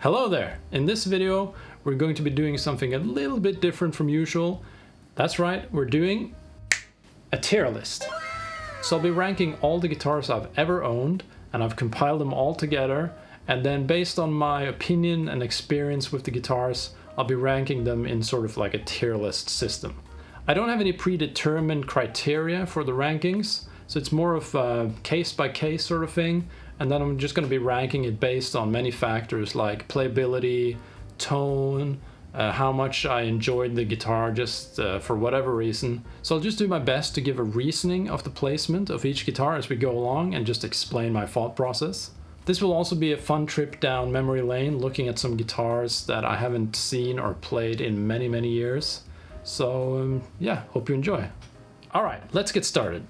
Hello there! In this video we're going to be doing something a little bit different from usual. That's right, we're doing a tier list. So I'll be ranking all the guitars I've ever owned, and I've compiled them all together, and then based on my opinion and experience with the guitars, I'll be ranking them in sort of like a tier list system. I don't have any predetermined criteria for the rankings, so it's more of a case by case sort of thing. And then I'm just going to be ranking it based on many factors like playability, tone, how much I enjoyed the guitar just for whatever reason. So I'll just do my best to give a reasoning of the placement of each guitar as we go along and just explain my thought process. This will also be a fun trip down memory lane, looking at some guitars that I haven't seen or played in many years. So yeah, hope you enjoy. Alright, let's get started.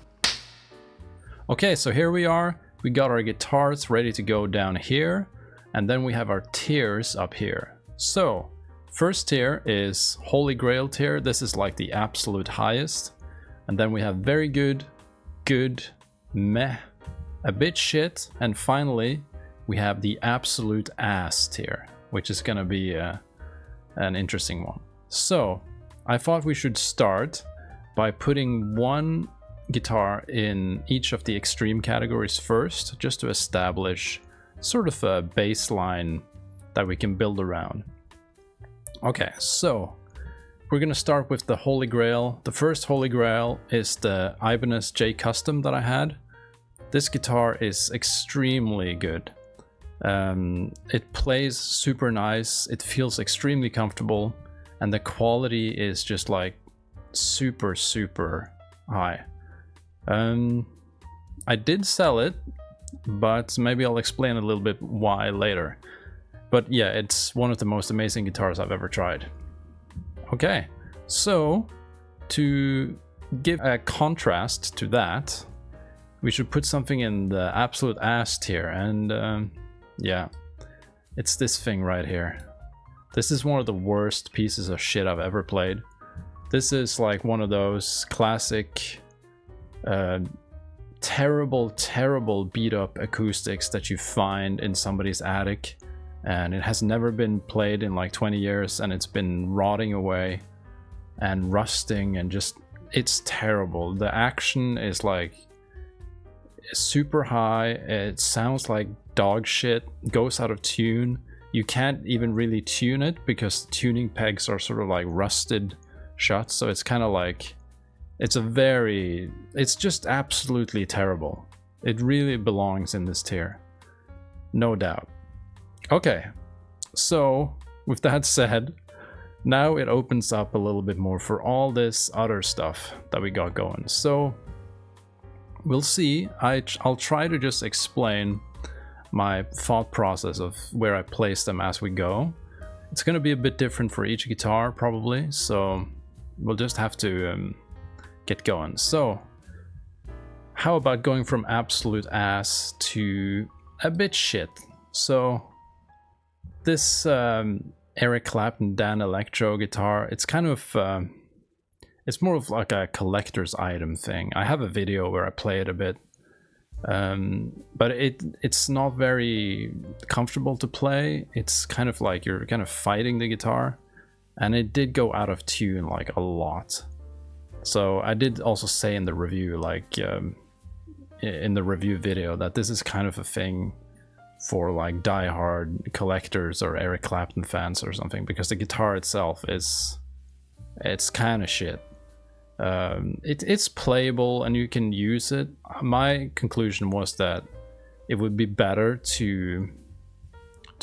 Okay, so here we are. We got our guitars ready to go down here, and then we have our tiers up here. So, first tier is Holy Grail tier. This is like the absolute highest. And then we have very good, good, meh, a bit shit, and finally we have the absolute ass tier, which is gonna be an interesting one. So, I thought we should start by putting one guitar in each of the extreme categories first, just to establish sort of a baseline that we can build around. Okay, so we're gonna start with the Holy Grail. The first Holy Grail is the Ibanez J Custom that I had. This guitar is extremely good. It plays super nice, it feels extremely comfortable, and the quality is just like super high. I did sell it, but maybe I'll explain a little bit why later. But yeah, it's one of the most amazing guitars I've ever tried. Okay, so to give a contrast to that, we should put something in the absolute ass tier, and yeah, it's this thing right here. This is one of the worst pieces of shit I've ever played. This is like one of those classic terrible beat up acoustics that you find in somebody's attic, and it has never been played in like 20 years, and it's been rotting away and rusting, and just, it's terrible. The action is like super high, it sounds like dog shit, goes out of tune. You can't even really tune it because the tuning pegs are sort of like rusted shut, so it's kind of like, it's just absolutely terrible. It really belongs in this tier, no doubt. Okay, so with that said, now it opens up a little bit more for all this other stuff that we got going. So we'll see. I'll try to just explain my thought process of where I place them as we go. It's gonna be a bit different for each guitar probably, so we'll just have to get going. So how about going from absolute ass to a bit shit? So this Eric Clapton Danelectro guitar, it's kind of it's more of like a collector's item thing. I have a video where I play it a bit, but it's not very comfortable to play. It's kind of like you're kind of fighting the guitar, and it did go out of tune like a lot. So I did also say in the review, like in the review video, that this is kind of a thing for like die-hard collectors or Eric Clapton fans or something, because the guitar itself it's kind of shit. It's playable and you can use it. My conclusion was that it would be better to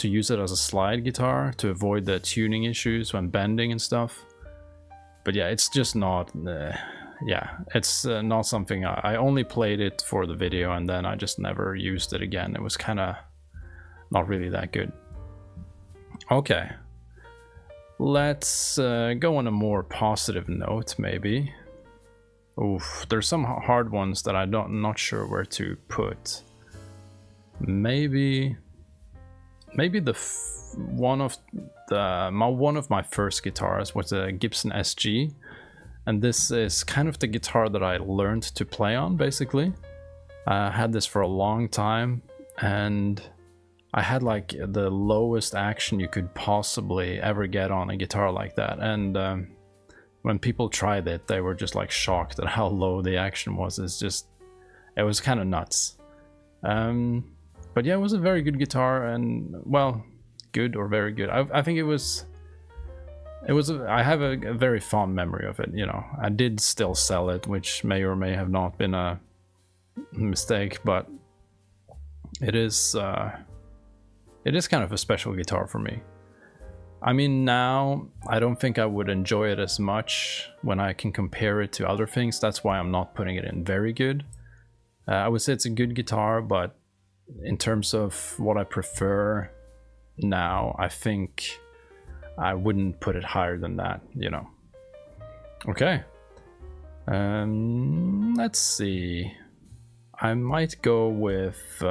use it as a slide guitar to avoid the tuning issues when bending and stuff. But yeah, it's just not, it's not something. I only played it for the video, and then I just never used it again. It was kind of not really that good. Okay, let's go on a more positive note, maybe. Oof, there's some hard ones that I'm not sure where to put. Maybe one of my first guitars was a Gibson SG, and this is kind of the guitar that I learned to play on, basically. I had this for a long time, and I had like the lowest action you could possibly ever get on a guitar like that, and when people tried it, they were just like shocked at how low the action was. It was kind of nuts. But yeah, it was a very good guitar, and well, good or very good. I think I have a very fond memory of it, you know. I did still sell it, which may or may have not been a mistake, but it is kind of a special guitar for me. I mean, now I don't think I would enjoy it as much when I can compare it to other things. That's why I'm not putting it in very good. I would say it's a good guitar, but in terms of what I prefer now, I think I wouldn't put it higher than that, you know. Okay. Let's see. I might go with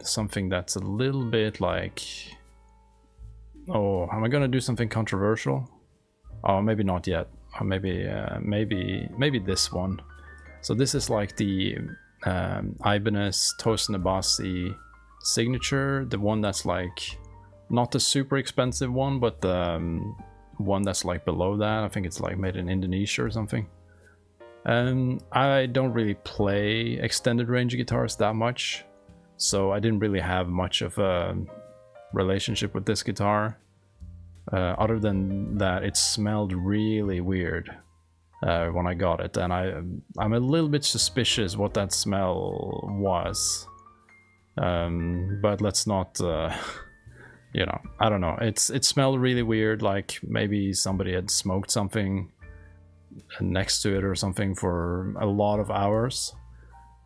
something that's a little bit like... Oh, am I gonna do something controversial? Oh, maybe not yet. Or maybe this one. So this is like the Ibanez Toast and Abasi signature, the one that's like not the super expensive one, but the one that's like below that. I think it's like made in Indonesia or something. I don't really play extended range guitars that much, so I didn't really have much of a relationship with this guitar. Other than that, it smelled really weird when I got it, and I'm a little bit suspicious what that smell was. But let's not, you know, I don't know. It smelled really weird, like maybe somebody had smoked something next to it or something for a lot of hours.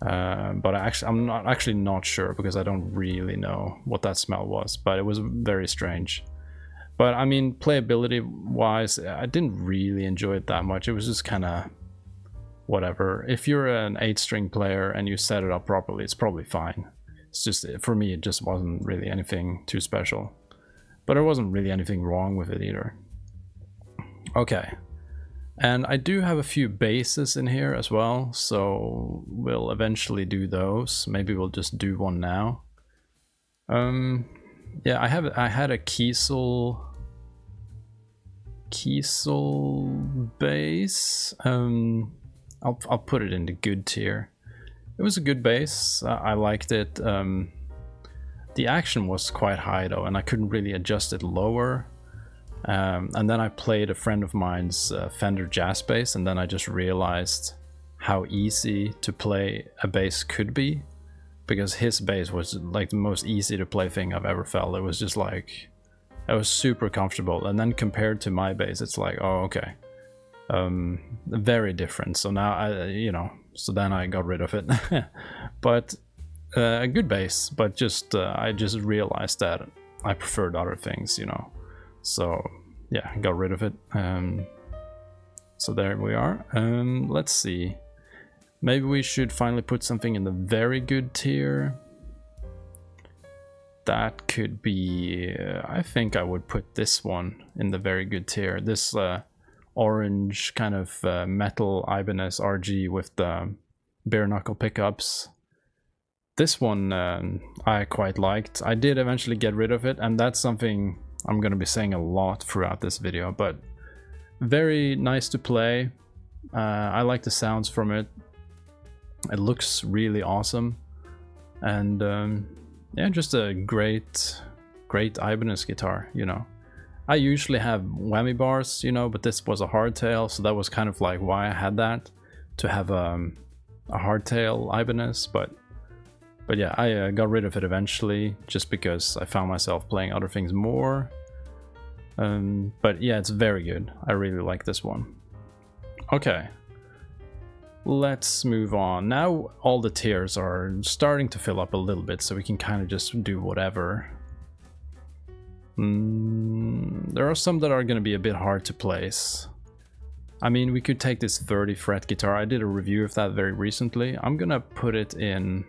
But I'm not sure, because I don't really know what that smell was, but it was very strange. But I mean, playability wise, I didn't really enjoy it that much. It was just kind of whatever. If you're an 8-string player and you set it up properly, it's probably fine. It's just, for me, it just wasn't really anything too special. But there wasn't really anything wrong with it either. Okay. And I do have a few basses in here as well, so we'll eventually do those. Maybe we'll just do one now. Yeah, I had a Kiesel bass. I'll put it in the good tier. It was a good bass. I liked it. The action was quite high though, and I couldn't really adjust it lower. And then I played a friend of mine's Fender jazz bass, and then I just realized how easy to play a bass could be, because his bass was like the most easy to play thing I've ever felt. It was just like, I was super comfortable, and then compared to my bass, it's like, oh, okay, very different. So now so then I got rid of it. But a good bass, but just I just realized that I preferred other things, you know. So yeah, got rid of it. So there we are. Let's see. Maybe we should finally put something in the very good tier. That could be... I think I would put this one in the very good tier. This orange kind of metal Ibanez RG with the bare knuckle pickups. This one I quite liked. I did eventually get rid of it, and that's something I'm going to be saying a lot throughout this video, but very nice to play. I like the sounds from it. It looks really awesome, and yeah, just a great Ibanez guitar, you know. I usually have whammy bars, you know, but this was a hardtail, so that was kind of like why I had that, to have a hardtail Ibanez, but yeah, I got rid of it eventually, just because I found myself playing other things more. But yeah, it's very good. I really like this one. Okay, let's move on. Now all the tiers are starting to fill up a little bit, so we can kind of just do whatever. There are some that are going to be a bit hard to place. I mean, we could take this 30 fret guitar. I did a review of that very recently. I'm gonna put it in...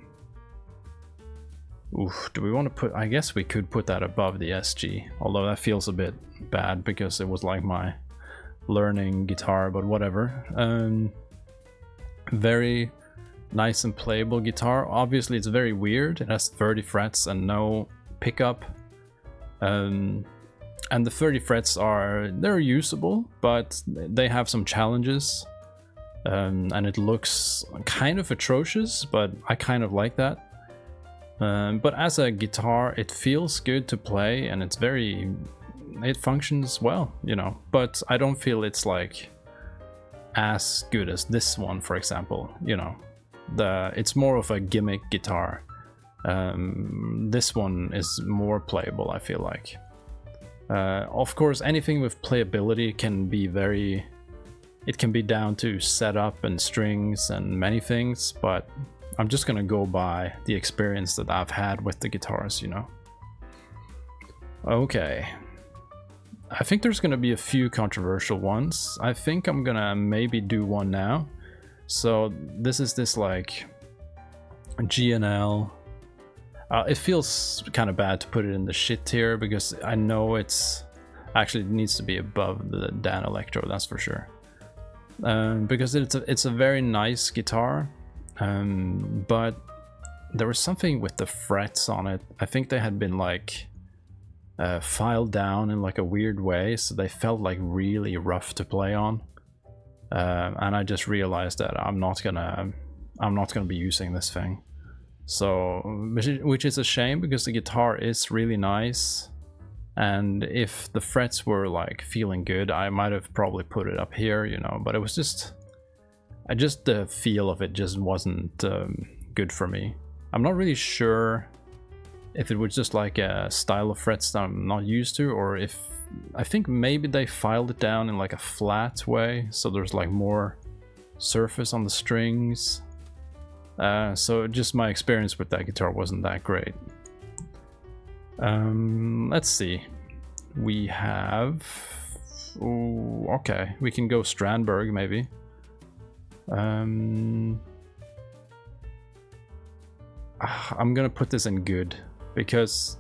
Oof, do we want to put... I guess we could put that above the SG, although that feels a bit bad because it was like my learning guitar, but whatever. Very nice and playable guitar. Obviously it's very weird. It has 30 frets and no pickup. And the 30 frets they're usable, but they have some challenges. And it looks kind of atrocious, but I kind of like that. But as a guitar, it feels good to play, and it functions well, you know. But I don't feel it's like as good as this one, for example, you know. It's more of a gimmick guitar. This one is more playable, I feel like. Of course, anything with playability can be it can be down to setup and strings and many things, but I'm just gonna go by the experience that I've had with the guitars, you know. Okay. I think there's gonna be a few controversial ones. I think I'm gonna maybe do one now. So this is this like GNL. It feels kind of bad to put it in the shit tier because I know it needs to be above the Danelectro, that's for sure. Because it's a very nice guitar, but there was something with the frets on it. I think they had been like filed down in like a weird way, so they felt like really rough to play on. And I just realized that I'm not gonna be using this thing. So, which is a shame because the guitar is really nice. And if the frets were like feeling good, I might have probably put it up here, you know, but it was just the feel of it just wasn't good for me. I'm not really sure if it was just like a style of frets that I'm not used to, or if I think maybe they filed it down in like a flat way, so there's like more surface on the strings. So just my experience with that guitar wasn't that great. Let's see. We have... Ooh, okay, we can go Strandberg maybe. I'm gonna put this in good because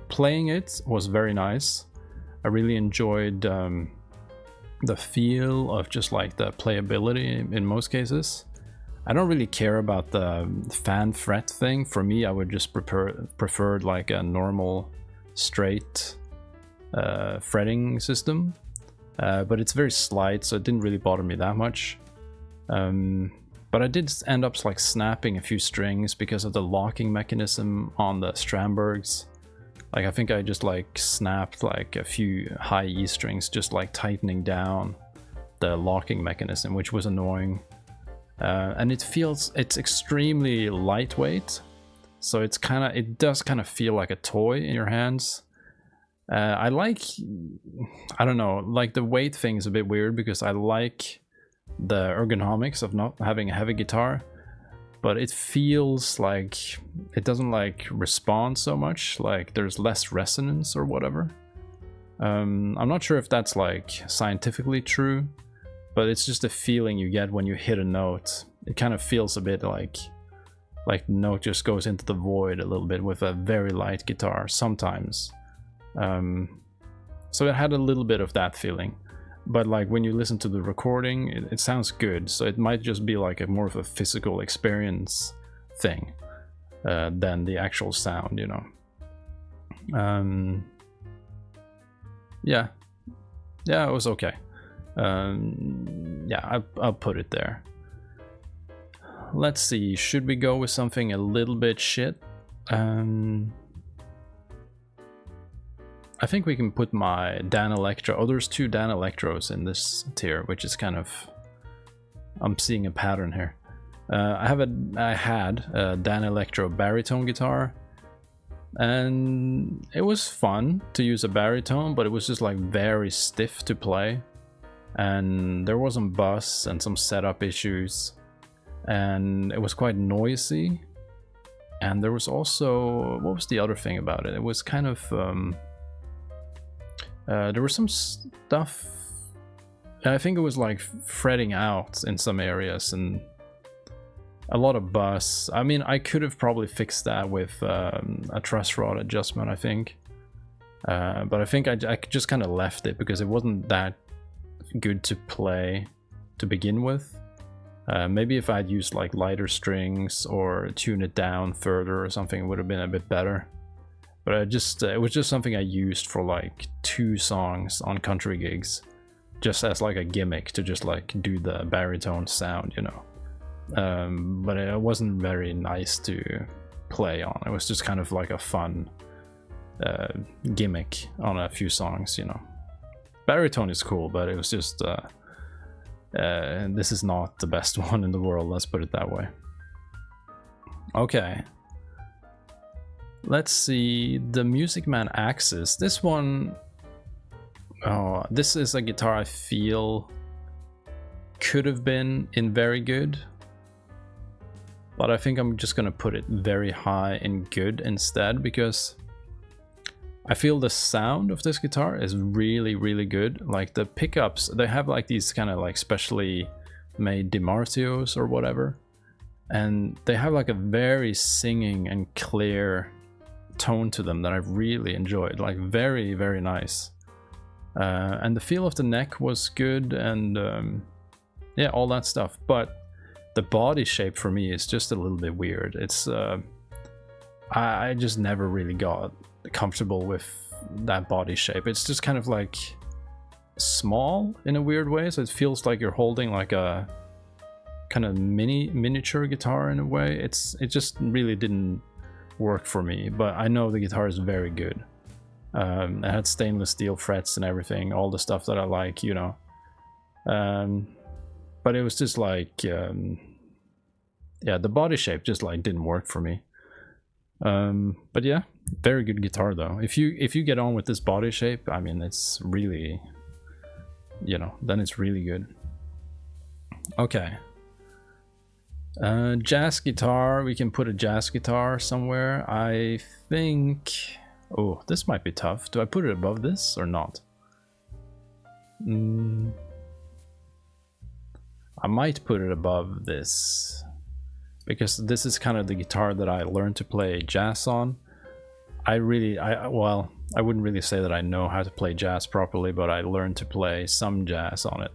playing it was very nice. I really enjoyed the feel of just like the playability in most cases. I don't really care about the fan fret thing. For me, I would just prefer like a normal straight fretting system, but it's very slight, so it didn't really bother me that much. But I did end up like snapping a few strings because of the locking mechanism on the Strandbergs. Like I think I just like snapped like a few high E strings, just like tightening down the locking mechanism, which was annoying. And it's extremely lightweight, so it does kind of feel like a toy in your hands. I don't know, like the weight thing is a bit weird because I like the ergonomics of not having a heavy guitar, but it feels like it doesn't like respond so much, like there's less resonance or whatever. I'm not sure if that's like scientifically true, but it's just a feeling you get when you hit a note. It kind of feels a bit like the note just goes into the void a little bit with a very light guitar sometimes. So it had a little bit of that feeling, but like when you listen to the recording, it sounds good. So it might just be like more of a physical experience thing than the actual sound, you know. Yeah, it was okay. Yeah, I'll put it there. Let's see, should we go with something a little bit shit? I think we can put my Danelectro. Oh, there's two Danelectros in this tier, which is kind of... I'm seeing a pattern here. I had a Danelectro Baritone guitar, and it was fun to use a baritone, but it was just like very stiff to play, and there was some buzz and some setup issues, and it was quite noisy. And there was also, what was the other thing about it? It was kind of there was some stuff, I think it was like fretting out in some areas and a lot of buzz. I mean, I could have probably fixed that with a truss rod adjustment, I think. But I think I just kind of left it because it wasn't that good to play to begin with. Maybe if I'd used like lighter strings or tune it down further or something, it would have been a bit better. But it was just something I used for like 2 songs on country gigs, just as like a gimmick to just like do the baritone sound, you know. But it wasn't very nice to play on. It was just kind of like a fun gimmick on a few songs, you know. Baritone is cool, but it was just this is not the best one in the world, let's put it that way. Okay, let's see, the Music Man Axis. This one, oh, this is a guitar I feel could have been in very good, but I think I'm just gonna put it very high in good instead, because I feel the sound of this guitar is really, really good. Like the pickups, they have like these kind of like specially made DiMartios or whatever, and they have like a very singing and clear tone to them that I really enjoyed. Like very, very nice. And the feel of the neck was good, and yeah, all that stuff. But the body shape for me is just a little bit weird. It's I just never really got comfortable with that body shape. It's just kind of like small in a weird way, so it feels like you're holding like a kind of miniature guitar in a way. It just really didn't work for me, but I know the guitar is very good. It had stainless steel frets and everything, all the stuff that I like, you know. But it was just like yeah, the body shape just like didn't work for me. But yeah, very good guitar though. If you get on with this body shape, I mean, it's really, you know, then it's really good. Okay. Jazz guitar, we can put a jazz guitar somewhere. I think, oh, this might be tough. Do I put it above this or not? I might put it above this, because this is kind of the guitar that I learned to play jazz on. Well, I wouldn't really say that I know how to play jazz properly, but I learned to play some jazz on it.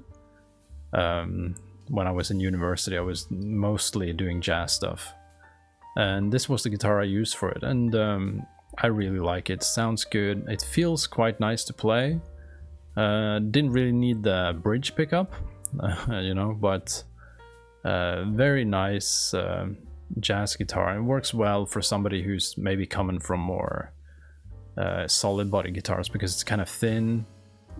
When I was in university, I was mostly doing jazz stuff, and this was the guitar I used for it, and I really like it. Sounds good. It feels quite nice to play. Didn't really need the bridge pickup, you know, but very nice jazz guitar, and it works well for somebody who's maybe coming from more solid body guitars, because it's kind of thin.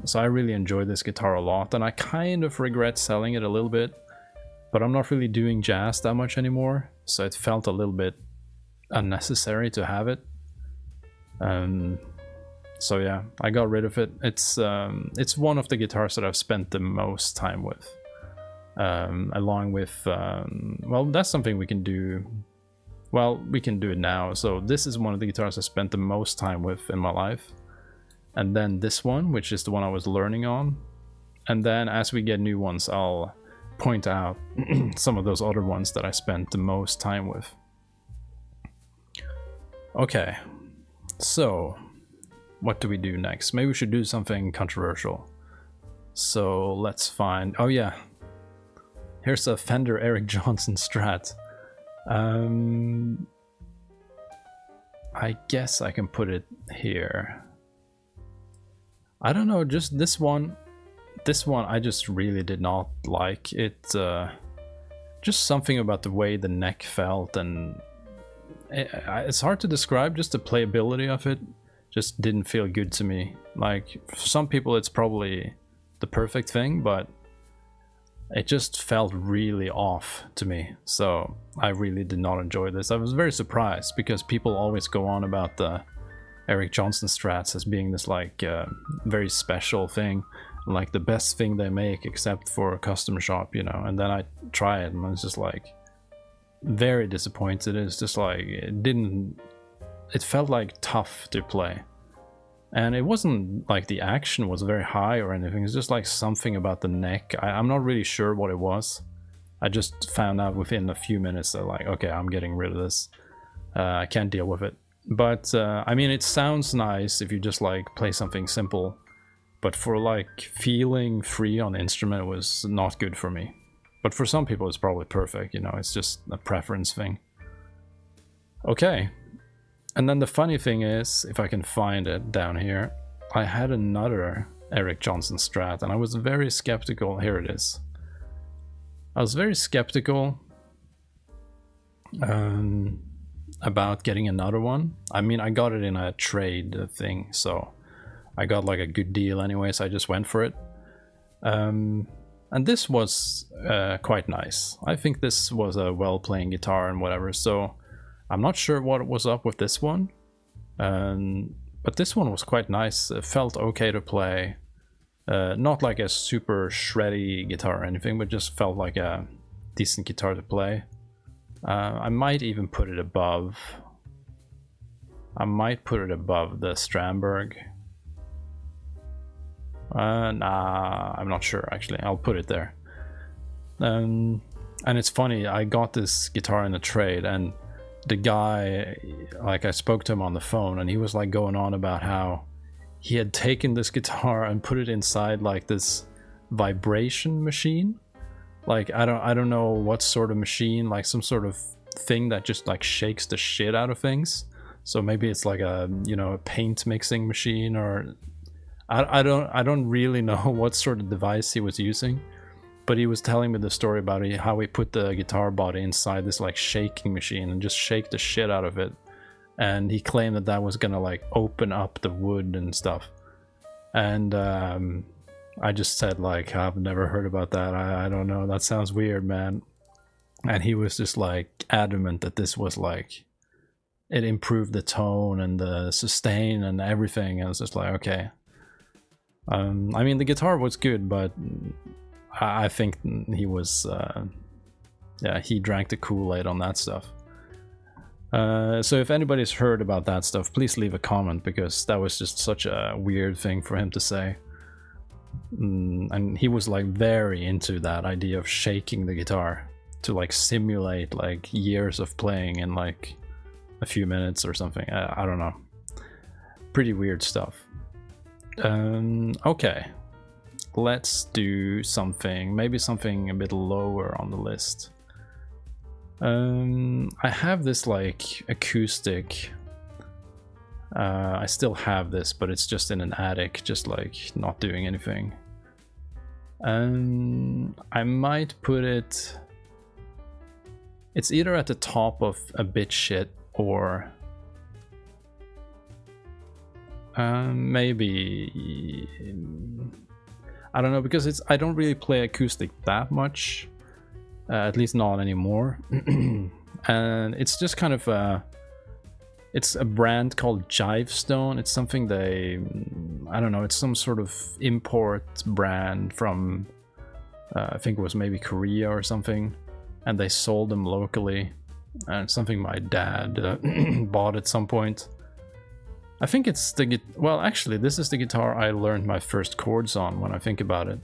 So I really enjoy this guitar a lot, and I kind of regret selling it a little bit, but I'm not really doing jazz that much anymore, so it felt a little bit unnecessary to have it. So yeah, I got rid of it. It's one of the guitars that I've spent the most time with, along with well, that's something we can do. Well, we can do it now. So this is one of the guitars I spent the most time with in my life, and then this one, which is the one I was learning on, and then as we get new ones, I'll point out some of those other ones that I spent the most time with. Okay, so what do we do next? Maybe we should do something controversial. So let's find, oh yeah, here's a Fender Eric Johnson Strat. I guess I can put it here. I don't know, just this one I just really did not like. It just something about the way the neck felt, and it's hard to describe. Just the playability of it just didn't feel good to me. Like, for some people it's probably the perfect thing, but it just felt really off to me. So I really did not enjoy this. I was very surprised, because people always go on about the Eric Johnson Strats as being this like very special thing, like the best thing they make except for a custom shop, you know. And then I try it and I was just like very disappointed. It's just like it felt like tough to play, and it wasn't like the action was very high or anything. It's just like something about the neck. I'm not really sure what it was. I just found out within a few minutes that like, okay, I'm getting rid of this. I can't deal with it. But I mean, it sounds nice if you just like play something simple, but for like feeling free on the instrument, it was not good for me. But for some people it's probably perfect, you know. It's just a preference thing. Okay, And then the funny thing is, if I can find it down here, I had another Eric Johnson Strat, and I was very skeptical. Here it is. I was very skeptical about getting another one. I mean, I got it in a trade thing, so I got like a good deal anyway, so I just went for it. And this was quite nice. I think this was a well-playing guitar and whatever, so I'm not sure what was up with this one. But this one was quite nice. It felt okay to play. Not like a super shreddy guitar or anything, but just felt like a decent guitar to play. I might even put it above. I might put it above the Strandberg. Nah, I'm not sure actually. I'll put it there. And it's funny, I got this guitar in a trade, and the guy, like, I spoke to him on the phone, and he was like going on about how he had taken this guitar and put it inside like this vibration machine. Like, I don't know what sort of machine, like some sort of thing that just like shakes the shit out of things. So maybe it's like a, you know, a paint mixing machine, or I don't really know what sort of device he was using. But he was telling me the story about how he put the guitar body inside this like shaking machine and just shake the shit out of it. And he claimed that that was gonna like open up the wood and stuff. And I just said like, I've never heard about that. I don't know. That sounds weird, man. And he was just like adamant that this was like, it improved the tone and the sustain and everything. And I was just like, okay. I mean, the guitar was good, but I think he was, yeah, he drank the Kool-Aid on that stuff. So if anybody's heard about that stuff, please leave a comment, because that was just such a weird thing for him to say. And he was like very into that idea of shaking the guitar to like simulate like years of playing in like a few minutes or something. I don't know. Pretty weird stuff. Okay. Let's do something, maybe something a bit lower on the list. I have this like acoustic. I still have this, but it's just in an attic, just like not doing anything. I might put it. It's either at the top of a bit shit, or maybe. I don't know, because I don't really play acoustic that much, at least not anymore. And it's just kind of it's a brand called Jivestone. It's something I don't know, it's some sort of import brand from I think it was maybe Korea or something, and they sold them locally, and something my dad bought at some point. I think it's well, actually, this is the guitar I learned my first chords on, when I think about it.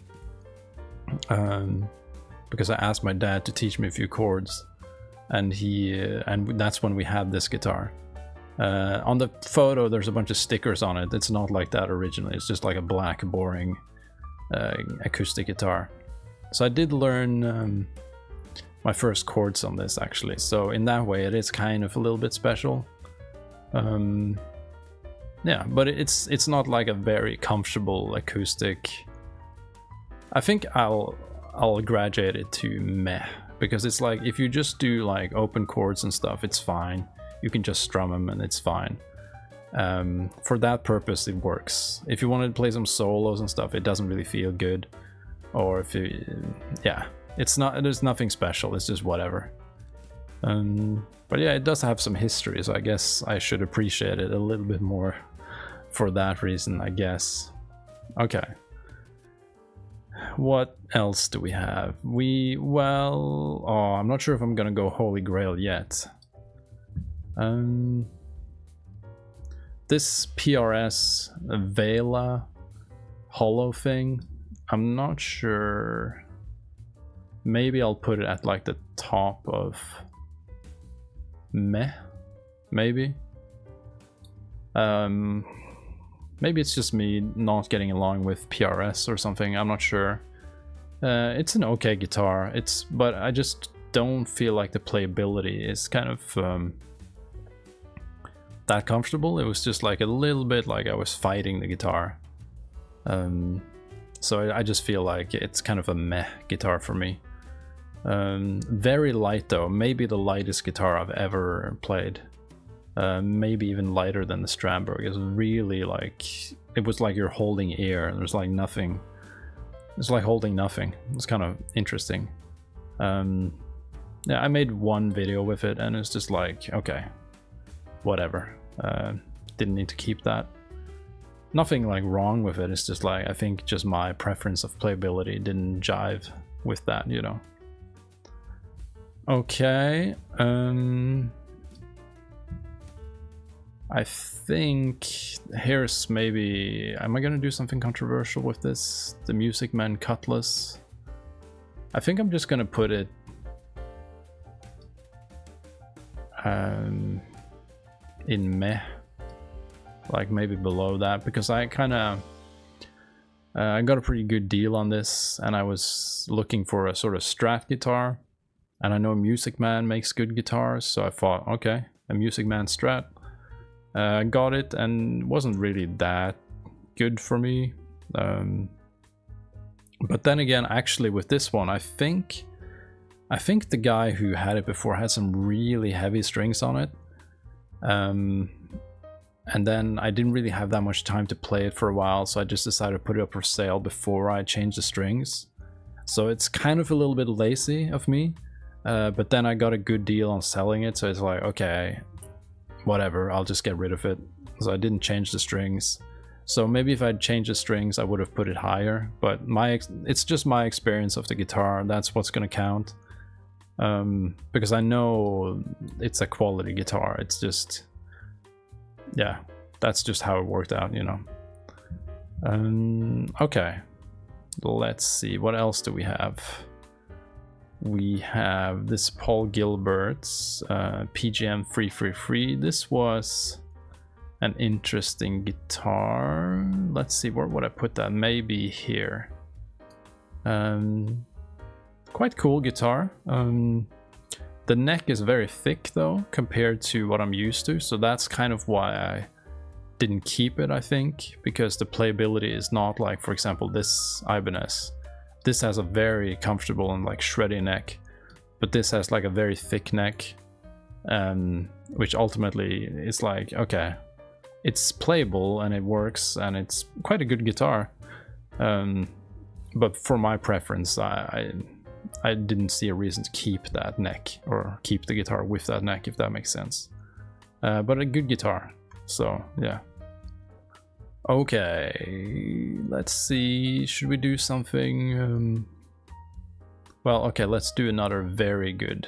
Because I asked my dad to teach me a few chords, and and that's when we had this guitar. On the photo, there's a bunch of stickers on it. It's not like that originally. It's just like a black, boring acoustic guitar. So I did learn my first chords on this, actually. So in that way, it is kind of a little bit special. Yeah, but it's not like a very comfortable acoustic. I think I'll graduate it to meh, because it's like, if you just do like open chords and stuff, it's fine. You can just strum them and it's fine. For that purpose, it works. If you wanted to play some solos and stuff, it doesn't really feel good. Or if you, yeah, there's nothing special. It's just whatever. But yeah, it does have some history, so I guess I should appreciate it a little bit more for that reason, I guess. Okay. What else do we have? Well, oh, I'm not sure if I'm gonna go Holy Grail yet. This PRS Vela Hollow thing, I'm not sure. Maybe I'll put it at like the top of meh, maybe. Maybe it's just me not getting along with PRS or something, I'm not sure. It's an okay guitar, but I just don't feel like the playability is kind of that comfortable. It was just like a little bit like I was fighting the guitar. So I just feel like it's kind of a meh guitar for me. Very light though, maybe the lightest guitar I've ever played. Maybe even lighter than the Strandberg. It was really like, it was like you're holding air. There's like nothing. It's like holding nothing. It's kind of interesting. Yeah, I made one video with it and it's just like, okay, whatever. Didn't need to keep that. Nothing like wrong with it. It's just like, I think just my preference of playability didn't jive with that, you know. Okay. I think here's maybe, am I gonna do something controversial with this? The Music Man Cutlass. I think I'm just gonna put it in meh, like maybe below that, because I kind of I got a pretty good deal on this, and I was looking for a sort of Strat guitar, and I know Music Man makes good guitars, so I thought, okay, a Music Man Strat. Got it, and wasn't really that good for me. But then again, actually with this one, I think the guy who had it before had some really heavy strings on it. And then I didn't really have that much time to play it for a while, so I just decided to put it up for sale before I changed the strings. So it's kind of a little bit lazy of me, but then I got a good deal on selling it, so it's like, okay, whatever, I'll just get rid of it. So I didn't change the strings. So maybe if I'd changed the strings, I would have put it higher, but it's just my experience of the guitar, that's what's gonna count. Because I know it's a quality guitar, it's just, yeah, that's just how it worked out, you know. Okay, let's see, what else do we have? We have this Paul Gilbert's PGM333. This was an interesting guitar. Let's see, where would I put that? Maybe here. Quite cool guitar. The neck is very thick though, compared to what I'm used to, so that's kind of why I didn't keep it, I think, because the playability is not like, for example, this Ibanez. This has a very comfortable and like shreddy neck, but this has like a very thick neck, which ultimately is like, okay, it's playable and it works and it's quite a good guitar. But for my preference, I didn't see a reason to keep that neck or keep the guitar with that neck, if that makes sense. But a good guitar, so yeah. Okay, let's see, should we do something? Well, okay, let's do another very good.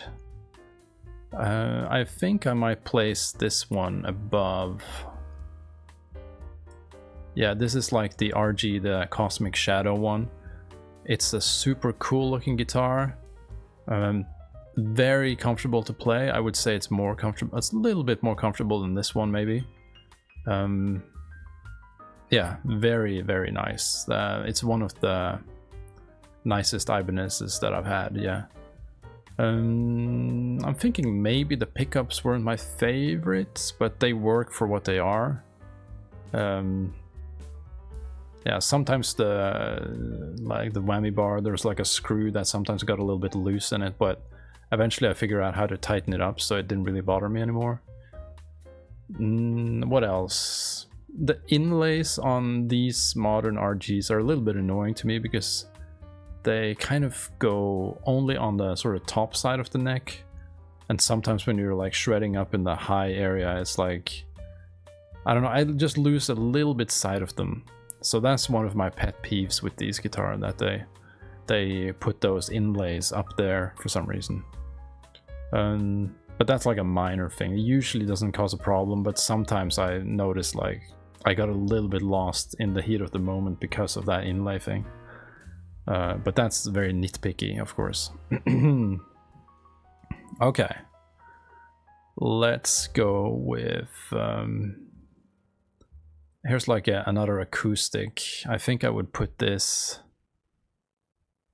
I think I might place this one above. Yeah, this is like the RG, the Cosmic Shadow one. It's a super cool looking guitar. Very comfortable to play. I would say it's more comfortable. It's a little bit more comfortable than this one, maybe. Yeah, very, very nice. It's one of the nicest Ibanez's that I've had, yeah. I'm thinking maybe the pickups weren't my favorites, but they work for what they are. Yeah, sometimes the whammy bar, there's like a screw that sometimes got a little bit loose in it, but eventually I figured out how to tighten it up, so it didn't really bother me anymore. What else? The inlays on these modern RGs are a little bit annoying to me because they kind of go only on the sort of top side of the neck, and sometimes when you're like shredding up in the high area, it's like, I don't know, I just lose a little bit sight of them. So that's one of my pet peeves with these guitars, that they put those inlays up there for some reason. But that's like a minor thing. It usually doesn't cause a problem, but sometimes I notice like I got a little bit lost in the heat of the moment because of that inlay thing. But that's very nitpicky, of course. Okay. Let's go with... here's like another acoustic. I think I would put this...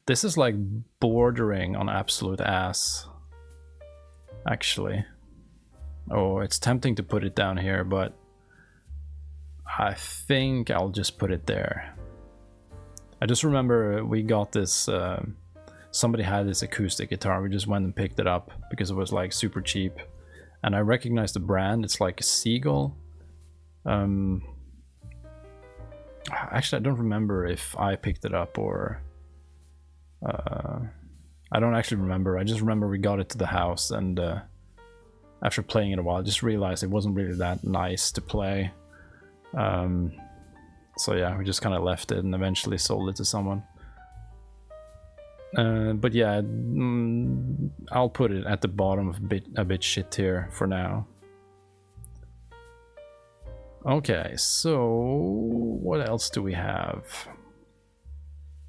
This is like bordering on absolute ass, actually. Oh, it's tempting to put it down here, but I think I'll just put it there. I just remember we got this, somebody had this acoustic guitar, we just went and picked it up because it was like super cheap. And I recognized the brand, it's like a Seagull. Actually, I don't remember if I picked it up or... I don't actually remember, I just remember we got it to the house and after playing it a while, I just realized it wasn't really that nice to play. So yeah, we just kind of left it and eventually sold it to someone. But yeah, I'll put it at the bottom of a bit shit tier for now. Okay, so what else do we have?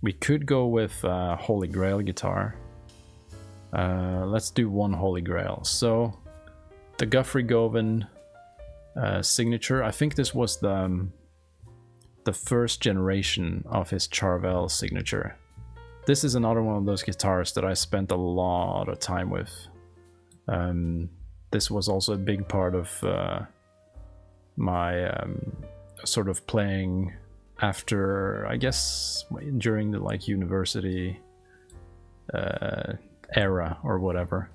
We could go with Holy Grail guitar. Let's do one Holy Grail. So the Guthrie Govan signature. I think this was the first generation of his Charvel signature. This is another one of those guitars that I spent a lot of time with. This was also a big part of my sort of playing after, I guess, during the like university era or whatever.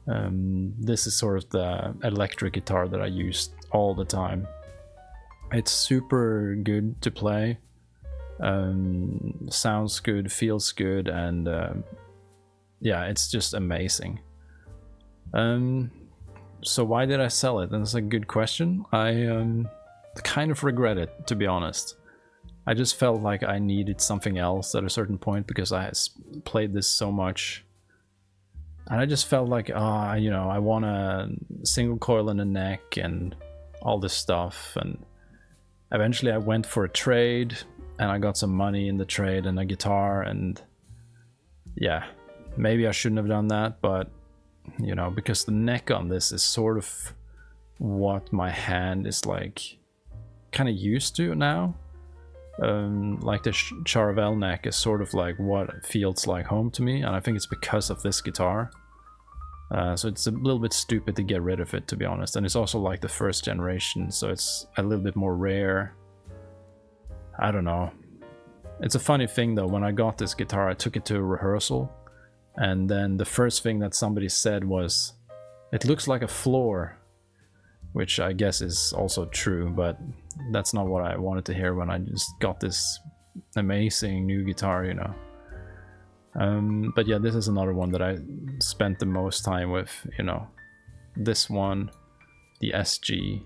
This is sort of the electric guitar that I used all the time. It's super good to play, sounds good, feels good, and yeah, it's just amazing. So why did I sell it? That's a good question. I kind of regret it, to be honest. I just felt like I needed something else at a certain point because I played this so much. And I just felt like, you know, I want a single coil in the neck and all this stuff. And eventually I went for a trade and I got some money in the trade and a guitar. And yeah, maybe I shouldn't have done that, but you know, because the neck on this is sort of what my hand is like kind of used to now. Like the Charvel neck is sort of like what feels like home to me, and I think it's because of this guitar. So it's a little bit stupid to get rid of it, to be honest. And it's also like the first generation, so it's a little bit more rare. I don't know. It's a funny thing though, when I got this guitar, I took it to a rehearsal, and then the first thing that somebody said was, "It looks like a floor," which I guess is also true, but that's not what I wanted to hear when I just got this amazing new guitar, you know. But yeah, this is another one that I spent the most time with, you know. This one, the SG,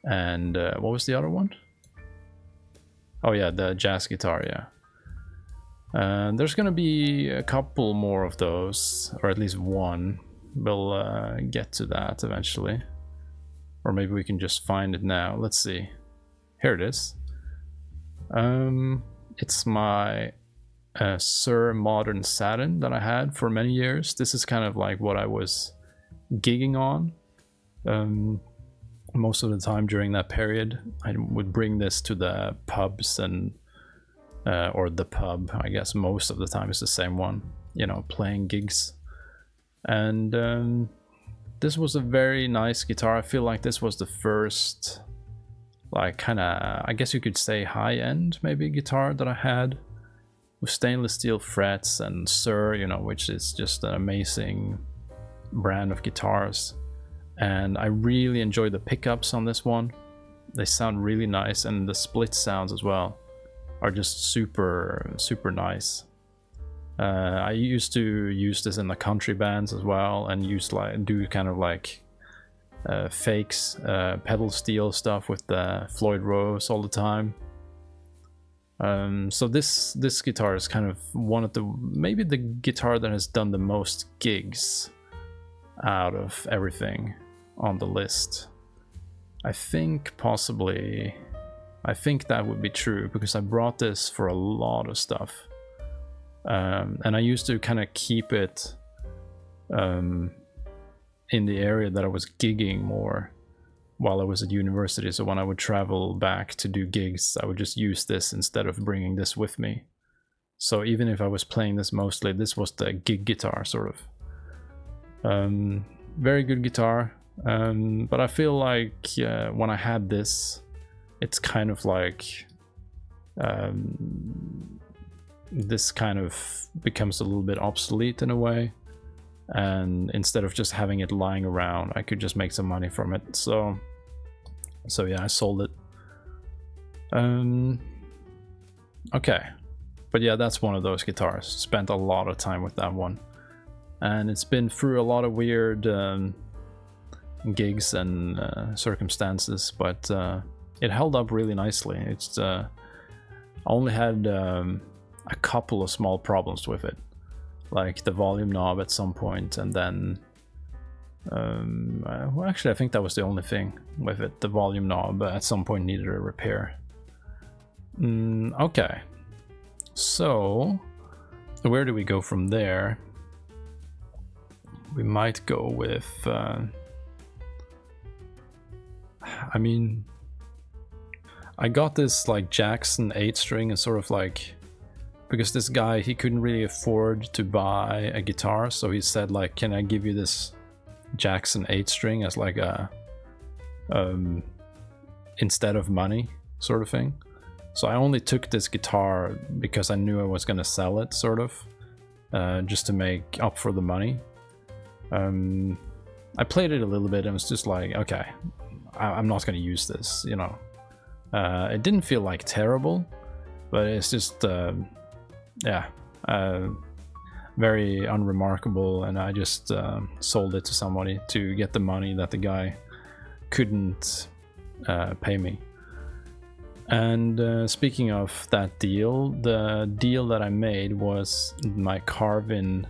and what was the other one? Oh yeah, the jazz guitar, yeah. There's gonna be a couple more of those, or at least one. We'll get to that eventually. Or maybe we can just find it now. Let's see. Here it is. It's my Suhr modern Satin that I had for many years. This is kind of like what I was gigging on most of the time during that period. I would bring this to the pubs and or the pub, I guess most of the time is the same one, you know, playing gigs. And this was a very nice guitar. I feel like this was the first, like, kind of, I guess you could say high-end maybe guitar that I had, with stainless steel frets and Suhr, you know, which is just an amazing brand of guitars. And I really enjoy the pickups on this one. They sound really nice, and the split sounds as well are just super nice. I used to use this in the country bands as well, and do kind of like fakes, pedal steel stuff with the Floyd Rose all the time. So this guitar is kind of one of maybe the guitar that has done the most gigs out of everything on the list. I think that would be true, because I brought this for a lot of stuff. And I used to kind of keep it in the area that I was gigging more while I was at university. So when I would travel back to do gigs, I would just use this instead of bringing this with me. So even if I was playing this mostly, this was the gig guitar, sort of. Very good guitar. But I feel like when I had this, it's kind of like this kind of becomes a little bit obsolete in a way, and instead of just having it lying around, I could just make some money from it. So yeah, I sold it. Okay, but yeah, that's one of those guitars. Spent a lot of time with that one, and it's been through a lot of weird gigs and circumstances, but it held up really nicely. It's only had a couple of small problems with it, like the volume knob at some point, and then well, actually I think that was the only thing with it. The volume knob at some point needed a repair. Okay, so where do we go from there? We might go with I mean, I got this like Jackson 8-string and sort of like, because this guy, he couldn't really afford to buy a guitar, so he said like, can I give you this Jackson 8-string as like a instead of money sort of thing. So I only took this guitar because I knew I was gonna sell it, sort of, just to make up for the money. I played it a little bit and was just like, okay, I'm not gonna use this, you know. It didn't feel like terrible, but it's just yeah, very unremarkable, and I just sold it to somebody to get the money that the guy couldn't pay me. And speaking of that deal, the deal that I made was my Carvin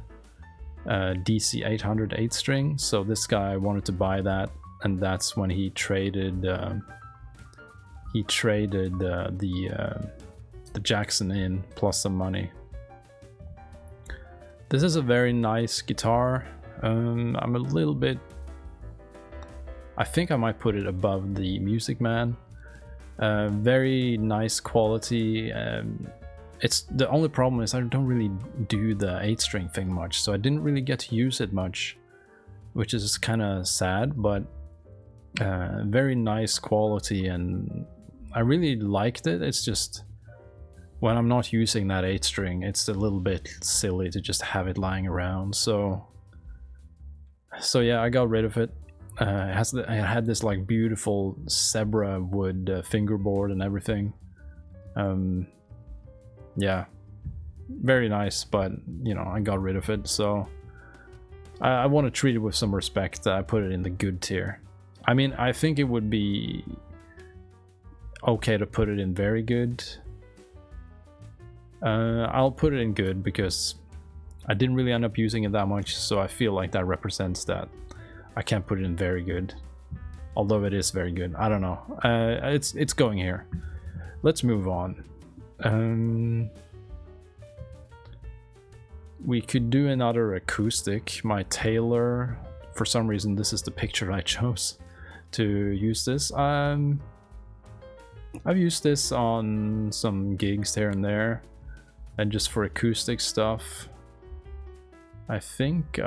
DC800 8-string. So this guy wanted to buy that, and that's when he traded the Jackson in plus some money. This is a very nice guitar. I'm a little bit, I think I might put it above the Music Man. Very nice quality. It's the only problem is I don't really do the 8-string thing much, so I didn't really get to use it much, which is kind of sad, but very nice quality, and I really liked it. It's just when I'm not using that 8-string, it's a little bit silly to just have it lying around. So yeah, I got rid of it. It had this like beautiful zebra wood fingerboard and everything. Yeah, very nice, but you know, I got rid of it. So I want to treat it with some respect. I put it in the good tier. I mean, I think it would be okay to put it in very good. I'll put it in good because I didn't really end up using it that much, so I feel like that represents that. I can't put it in very good, although it is very good. I don't know. It's going here. Let's move on. We could do another acoustic. My Taylor, for some reason, this is the picture I chose to use this. I've used this on some gigs here and there, and just for acoustic stuff. I think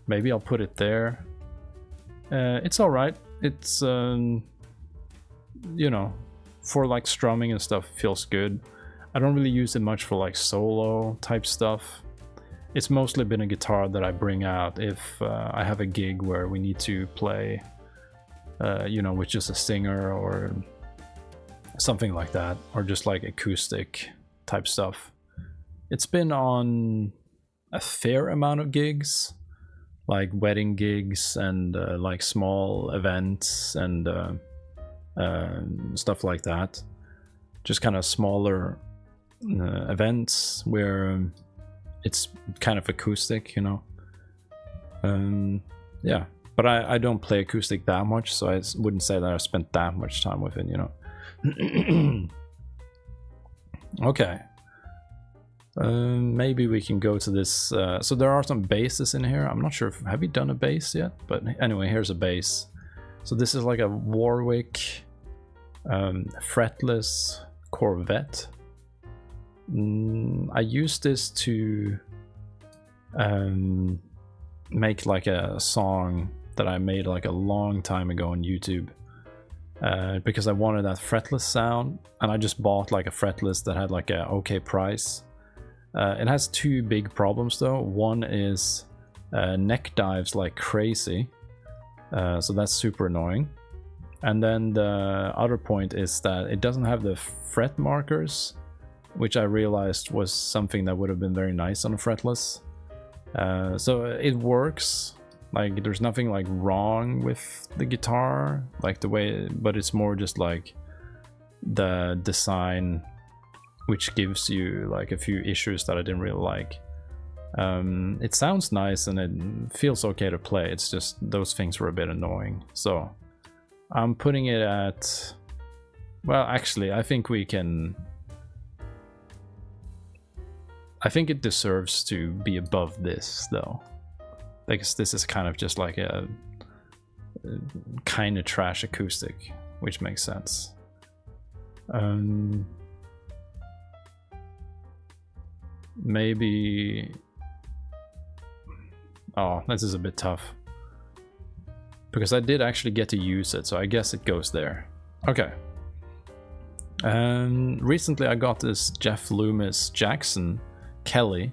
maybe I'll put it there. It's alright. It's you know, for like strumming and stuff, it feels good. I don't really use it much for like solo type stuff. It's mostly been a guitar that I bring out if I have a gig where we need to play you know, with just a singer or something like that, or just like acoustic type stuff. It's been on a fair amount of gigs, like wedding gigs and like small events and stuff like that. Just kind of smaller events where it's kind of acoustic, you know. Yeah, but I don't play acoustic that much, so I wouldn't say that I spent that much time with it, you know. Okay. Maybe we can go to this. So there are some basses in here. I'm not sure if, have you done a bass yet? But anyway, here's a bass. So this is like a Warwick fretless Corvette. I used this to make like a song that I made like a long time ago on YouTube, because I wanted that fretless sound, and I just bought like a fretless that had like a okay price. It has two big problems though. One is neck dives like crazy, so that's super annoying. And then the other point is that it doesn't have the fret markers, which I realized was something that would have been very nice on a fretless. So it works, like there's nothing like wrong with the guitar, like the way, but it's more just like the design, which gives you like a few issues that I didn't really like. It sounds nice and it feels okay to play, it's just those things were a bit annoying. So I'm putting it at, well, actually I think we can, I think it deserves to be above this though, because this is kind of just like a kind of trash acoustic, which makes sense. Maybe, oh, this is a bit tough because I did actually get to use it, so I guess it goes there. Okay. Recently I got this Jeff Loomis Jackson Kelly.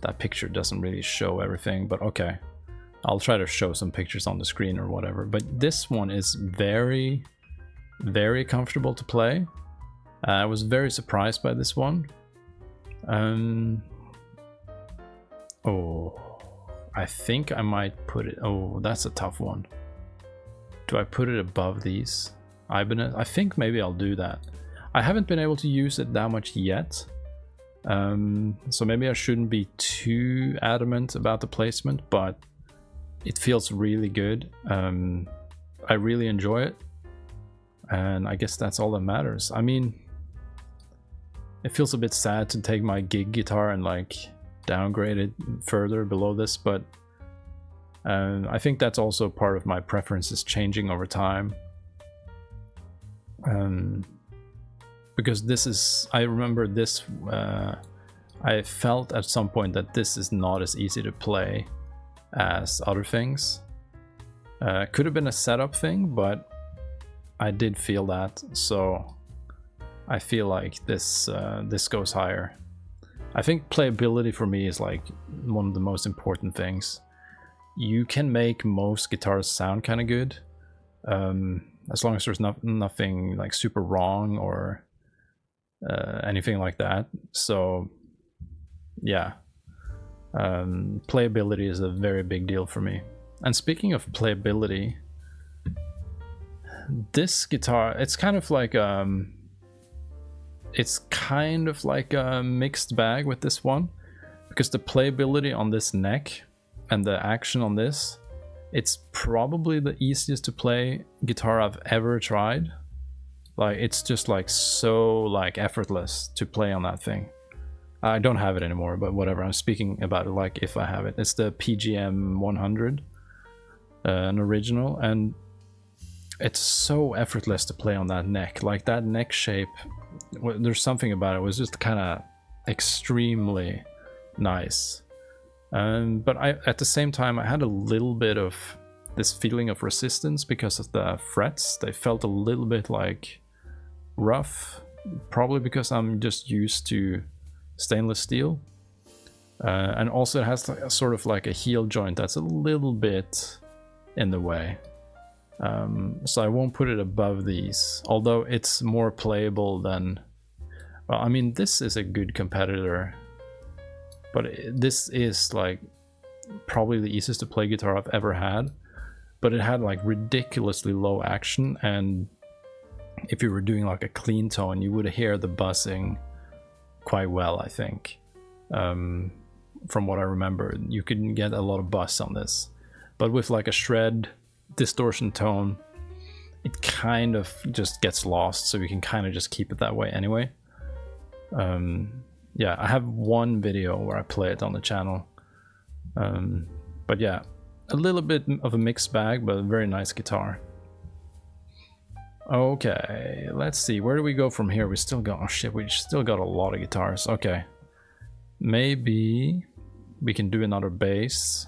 That picture doesn't really show everything, but okay, I'll try to show some pictures on the screen or whatever. But this one is very, very comfortable to play. I was very surprised by this one. Oh, I think I might put it, oh, that's a tough one. Do I put it above these Ibanez? I think maybe I'll do that. I haven't been able to use it that much yet. So maybe I shouldn't be too adamant about the placement, but it feels really good. I really enjoy it, and I guess that's all that matters. I mean, it feels a bit sad to take my gig guitar and like downgrade it further below this, but I think that's also part of my preferences changing over time. Because this is, I remember this, I felt at some point that this is not as easy to play as other things. Could have been a setup thing, but I did feel that, so I feel like this this goes higher. I think playability for me is like one of the most important things. You can make most guitars sound kind of good, as long as there's nothing like super wrong or anything like that. So yeah, playability is a very big deal for me. And speaking of playability, this guitar, it's kind of like a mixed bag with this one, because the playability on this neck and the action on this, it's probably the easiest to play guitar I've ever tried. Like, it's just like so like effortless to play on that thing. I don't have it anymore, but whatever, I'm speaking about it like if I have it. It's the PGM100, an original, and it's so effortless to play on that neck. Like that neck shape, there's something about it was just kind of extremely nice. But at the same time, I had a little bit of this feeling of resistance because of the frets. They felt a little bit like rough, probably because I'm just used to stainless steel. And also it has like a sort of like a heel joint that's a little bit in the way. So I won't put it above these, although it's more playable than, well, I mean, this is a good competitor, but this is like probably the easiest to play guitar I've ever had. But it had like ridiculously low action, and if you were doing like a clean tone, you would hear the buzzing quite well, I think. From what I remember, you can get a lot of buzz on this. But with like a shred distortion tone, it kind of just gets lost, so you can kind of just keep it that way anyway. Yeah, I have one video where I play it on the channel. But yeah, a little bit of a mixed bag, but a very nice guitar. Okay, let's see. Where do we go from here? We still got... Oh shit, we still got a lot of guitars. Okay. Maybe we can do another bass.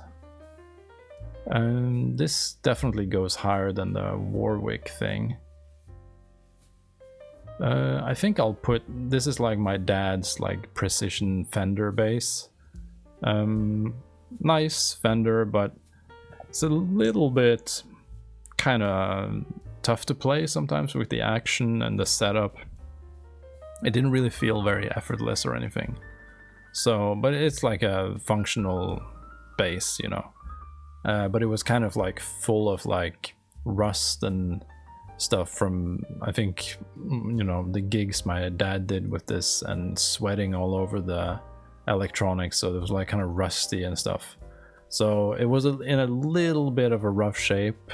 This definitely goes higher than the Warwick thing. I think I'll put... This is like my dad's like Precision Fender bass. Nice Fender, but it's a little bit kind of tough to play sometimes with the action and the setup. It didn't really feel very effortless or anything. So, but it's like a functional bass, you know. But it was kind of like full of like rust and stuff from, I think, you know, the gigs my dad did with this, and sweating all over the electronics, so it was like kind of rusty and stuff. So it was in a little bit of a rough shape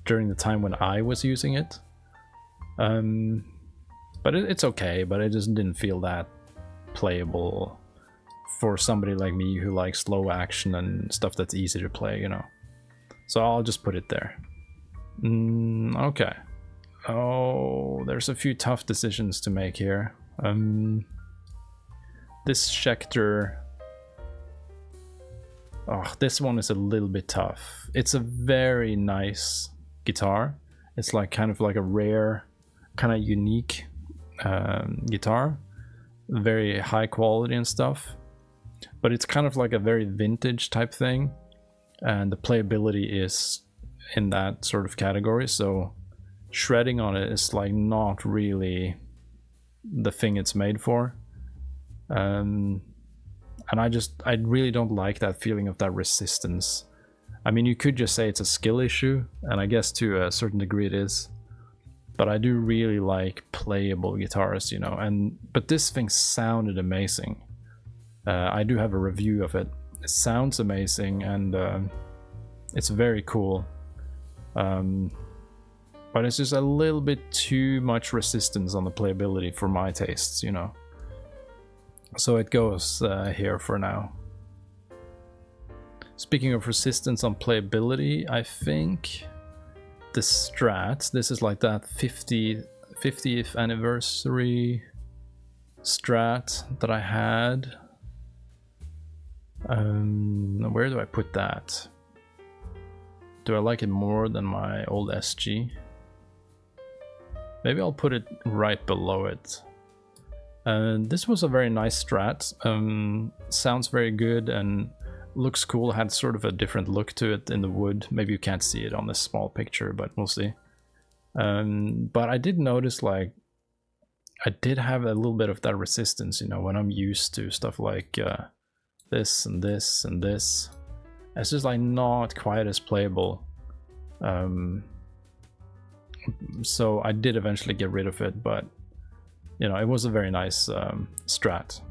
during the time when I was using it. But it's okay, but it just didn't feel that playable for somebody like me who likes slow action and stuff that's easy to play, you know. So I'll just put it there. Okay. Oh, there's a few tough decisions to make here. This Schecter... Oh, this one is a little bit tough. It's a very nice guitar. It's like kind of like a rare, kind of unique guitar. Very high quality and stuff. But it's kind of like a very vintage type thing. And the playability is in that sort of category. So shredding on it is like not really the thing it's made for. And I really don't like that feeling of that resistance. I mean, you could just say it's a skill issue, and I guess to a certain degree it is. But I do really like playable guitars, you know. But this thing sounded amazing. I do have a review of it. It sounds amazing, and it's very cool. But it's just a little bit too much resistance on the playability for my tastes, you know. So it goes here for now. Speaking of resistance on playability, I think the Strat, this is like that 50th anniversary Strat that I had. Where do I put that? Do I like it more than my old SG? Maybe I'll put it right below it. This was a very nice Strat. Sounds very good and looks cool. Had sort of a different look to it in the wood. Maybe you can't see it on this small picture, but we'll see. But I did notice, like, I did have a little bit of that resistance, you know, when I'm used to stuff like this and this and this. It's just like not quite as playable. So I did eventually get rid of it, but you know, it was a very nice Strat.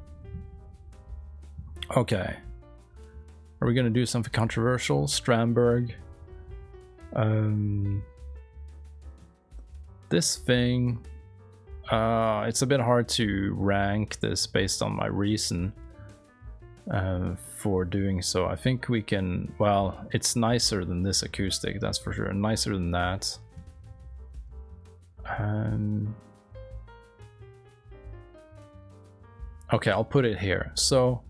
Okay. Are we gonna do something controversial? Strandberg. This thing, it's a bit hard to rank this based on my reason for doing so. I think we can, well, it's nicer than this acoustic, that's for sure. Nicer than that. Okay, I'll put it here. So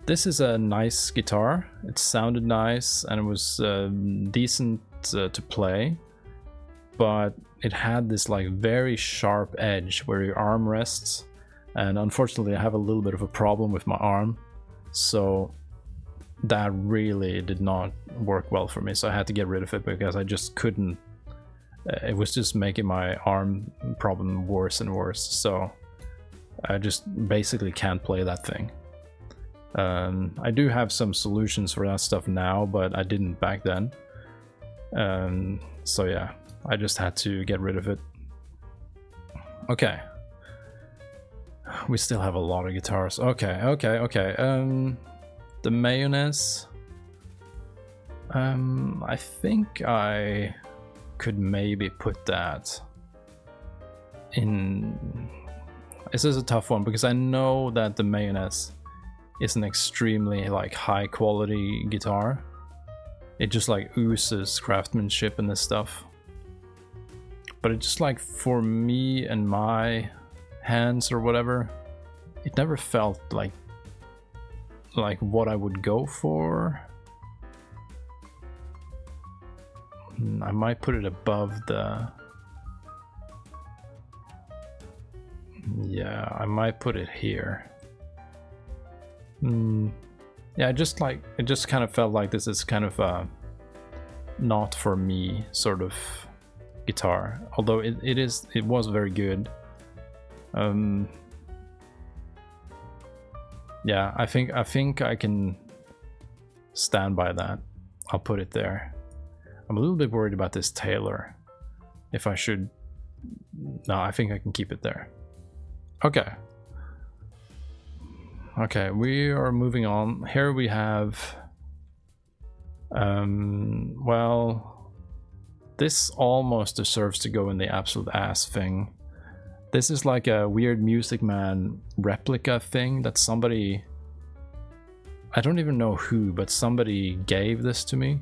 this is a nice guitar. It sounded nice and it was decent to play, but it had this like very sharp edge where your arm rests, and unfortunately I have a little bit of a problem with my arm, so that really did not work well for me. So I had to get rid of it because I just couldn't. It was just making my arm problem worse and worse. So I just basically can't play that thing. I do have some solutions for that stuff now, but I didn't back then. So yeah, I just had to get rid of it. Okay. We still have a lot of guitars. Okay. The Mayones. I think I could maybe put that in. This is a tough one because I know that the Mayones is an extremely like high quality guitar. It just like oozes craftsmanship and this stuff. but it just like for me and my hands or whatever, it never felt like what I would go for. I might put it above the... Yeah, I might put it here. Yeah, it just kind of felt like this is kind of a not for me sort of guitar. Although it was very good. Yeah, I think I can stand by that. I'll put it there. I'm a little bit worried about this Taylor. If I should... No, I think I can keep it there. Okay. Okay, we are moving on. Here we have... well... This almost deserves to go in the absolute ass thing. This is like a weird Music Man replica thing that somebody... I don't even know who, but somebody gave this to me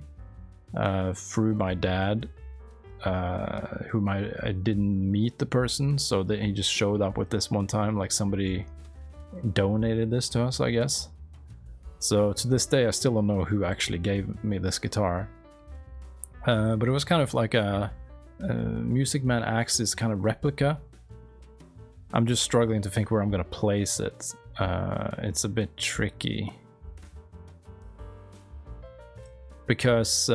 through my dad, whom I didn't meet the person, so he just showed up with this one time, like somebody donated this to us, I guess. So to this day I still don't know who actually gave me this guitar. But it was kind of like a Music Man Axis kind of replica. I'm just struggling to think where I'm gonna place it. It's a bit tricky. Because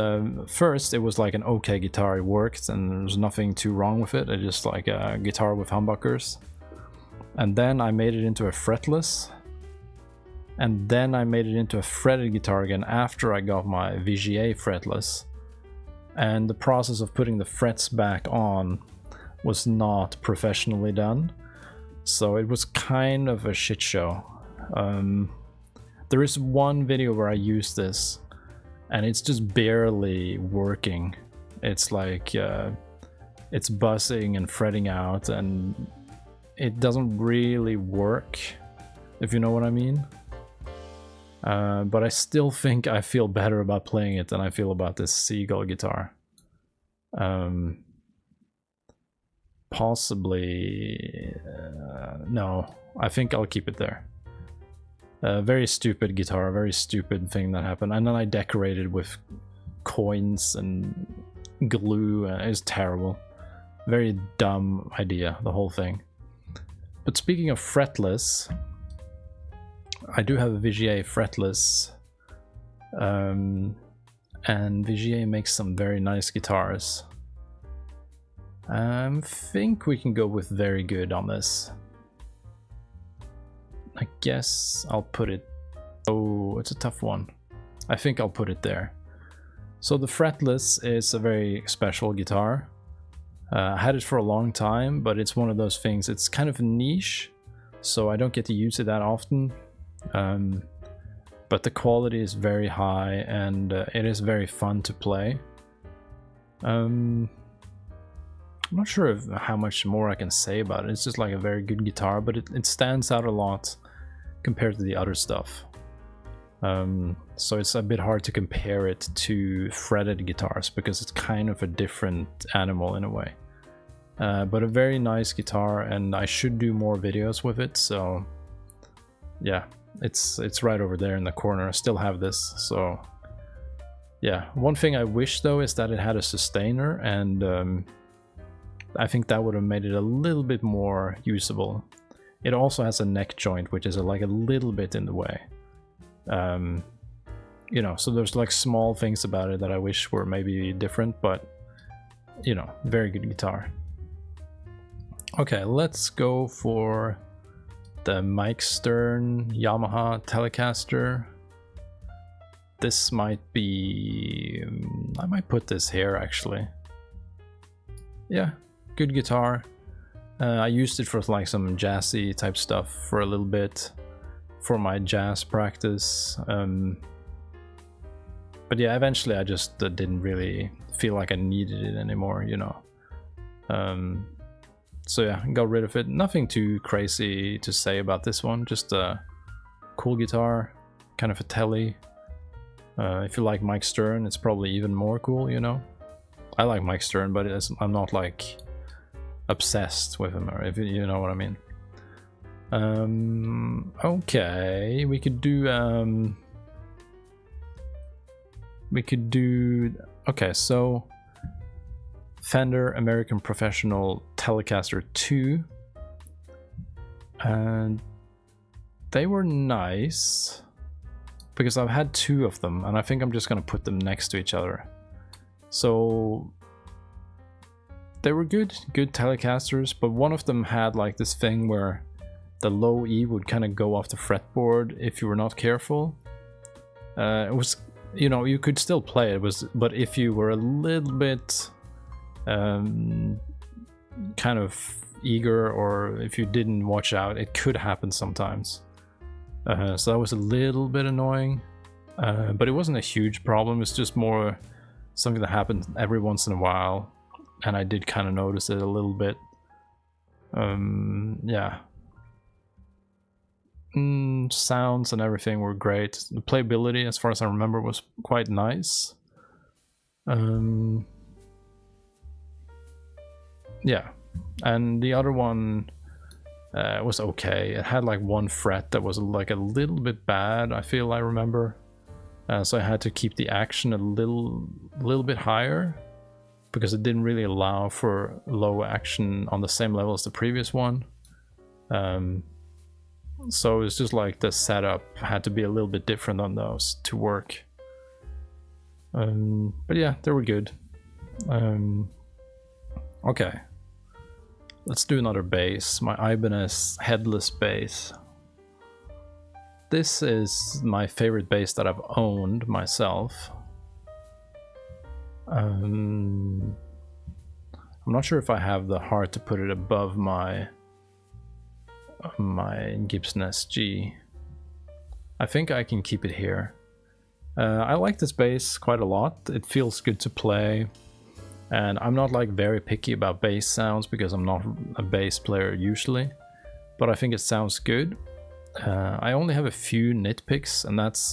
first it was like an okay guitar, it worked and there was nothing too wrong with it. It's just like a guitar with humbuckers. And then I made it into a fretless. And then I made it into a fretted guitar again after I got my VGA fretless. And the process of putting the frets back on was not professionally done. So it was kind of a shit show. There is one video where I use this and it's just barely working. It's like it's buzzing and fretting out and it doesn't really work, if you know what I mean. But I still think I feel better about playing it than I feel about this Seagull guitar. Possibly... no, I think I'll keep it there. Very stupid guitar, very stupid thing that happened. And then I decorated with coins and glue. It's terrible. Very dumb idea, the whole thing. But speaking of fretless, I do have a VGA fretless. And VGA makes some very nice guitars. I think we can go with very good on this. I guess I'll put it... Oh, it's a tough one. I think I'll put it there. So the fretless is a very special guitar. I had it for a long time, but it's one of those things, it's kind of a niche, so I don't get to use it that often. But the quality is very high and it is very fun to play. I'm not sure how much more I can say about it. It's just like a very good guitar, but it stands out a lot compared to the other stuff. So it's a bit hard to compare it to fretted guitars because it's kind of a different animal in a way. But a very nice guitar, and I should do more videos with it, so yeah, it's right over there in the corner. I still have this, so yeah. One thing I wish though is that it had a sustainer, and I think that would have made it a little bit more usable. It also has a neck joint, which is like a little bit in the way. You know, so there's like small things about it that I wish were maybe different, but you know, very good guitar. Okay, let's go for the Mike Stern Yamaha Telecaster. This might be... I might put this here actually. Yeah, good guitar. I used it for like some jazzy type stuff for a little bit for my jazz practice. But yeah, eventually I just didn't really feel like I needed it anymore, you know. So yeah, got rid of it. Nothing too crazy to say about this one, just a cool guitar, kind of a telly. If you like Mike Stern, it's probably even more cool, you know. I like Mike Stern, but I'm not like obsessed with them, or if you know what I mean. Okay, we could do okay, so Fender American Professional Telecaster 2, and they were nice because I've had 2 of them, and I think I'm just gonna put them next to each other. So they were good Telecasters, but one of them had like this thing where the low E would kind of go off the fretboard if you were not careful. It was, you know, you could still play it, but if you were a little bit kind of eager, or if you didn't watch out, it could happen sometimes. So that was a little bit annoying, but it wasn't a huge problem. It's just more something that happened every once in a while, and I did kind of notice it a little bit. Yeah. Sounds and everything were great. The playability, as far as I remember, was quite nice. Yeah, and the other one was okay. It had like one fret that was like a little bit bad, I feel I remember. So I had to keep the action a little bit higher, because it didn't really allow for low action on the same level as the previous one. So it's just like the setup had to be a little bit different on those to work. But yeah, they were good. Okay, let's do another bass. My Ibanez headless bass. This is my favorite bass that I've owned myself. I'm not sure if I have the heart to put it above my Gibson SG. I think I can keep it here. I like this bass quite a lot. It feels good to play, and I'm not like very picky about bass sounds because I'm not a bass player usually, but I think it sounds good. I only have a few nitpicks, and that's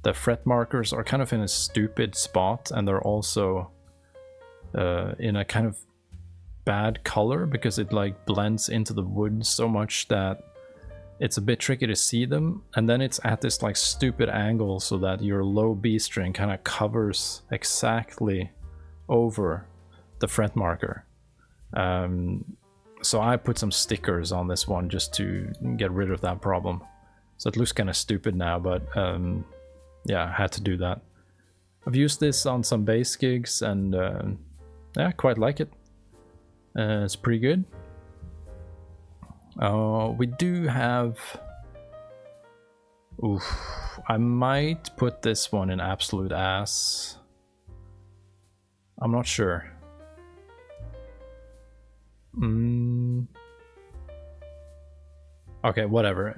the fret markers are kind of in a stupid spot, and they're also in a kind of bad color because it like blends into the wood so much that it's a bit tricky to see them, and then it's at this like stupid angle so that your low B string kind of covers exactly over the fret marker. So I put some stickers on this one just to get rid of that problem. So it looks kind of stupid now, but yeah, I had to do that. I've used this on some bass gigs, and yeah, I quite like it. It's pretty good. We do have... Oof, I might put this one in absolute ass. I'm not sure. Okay, whatever.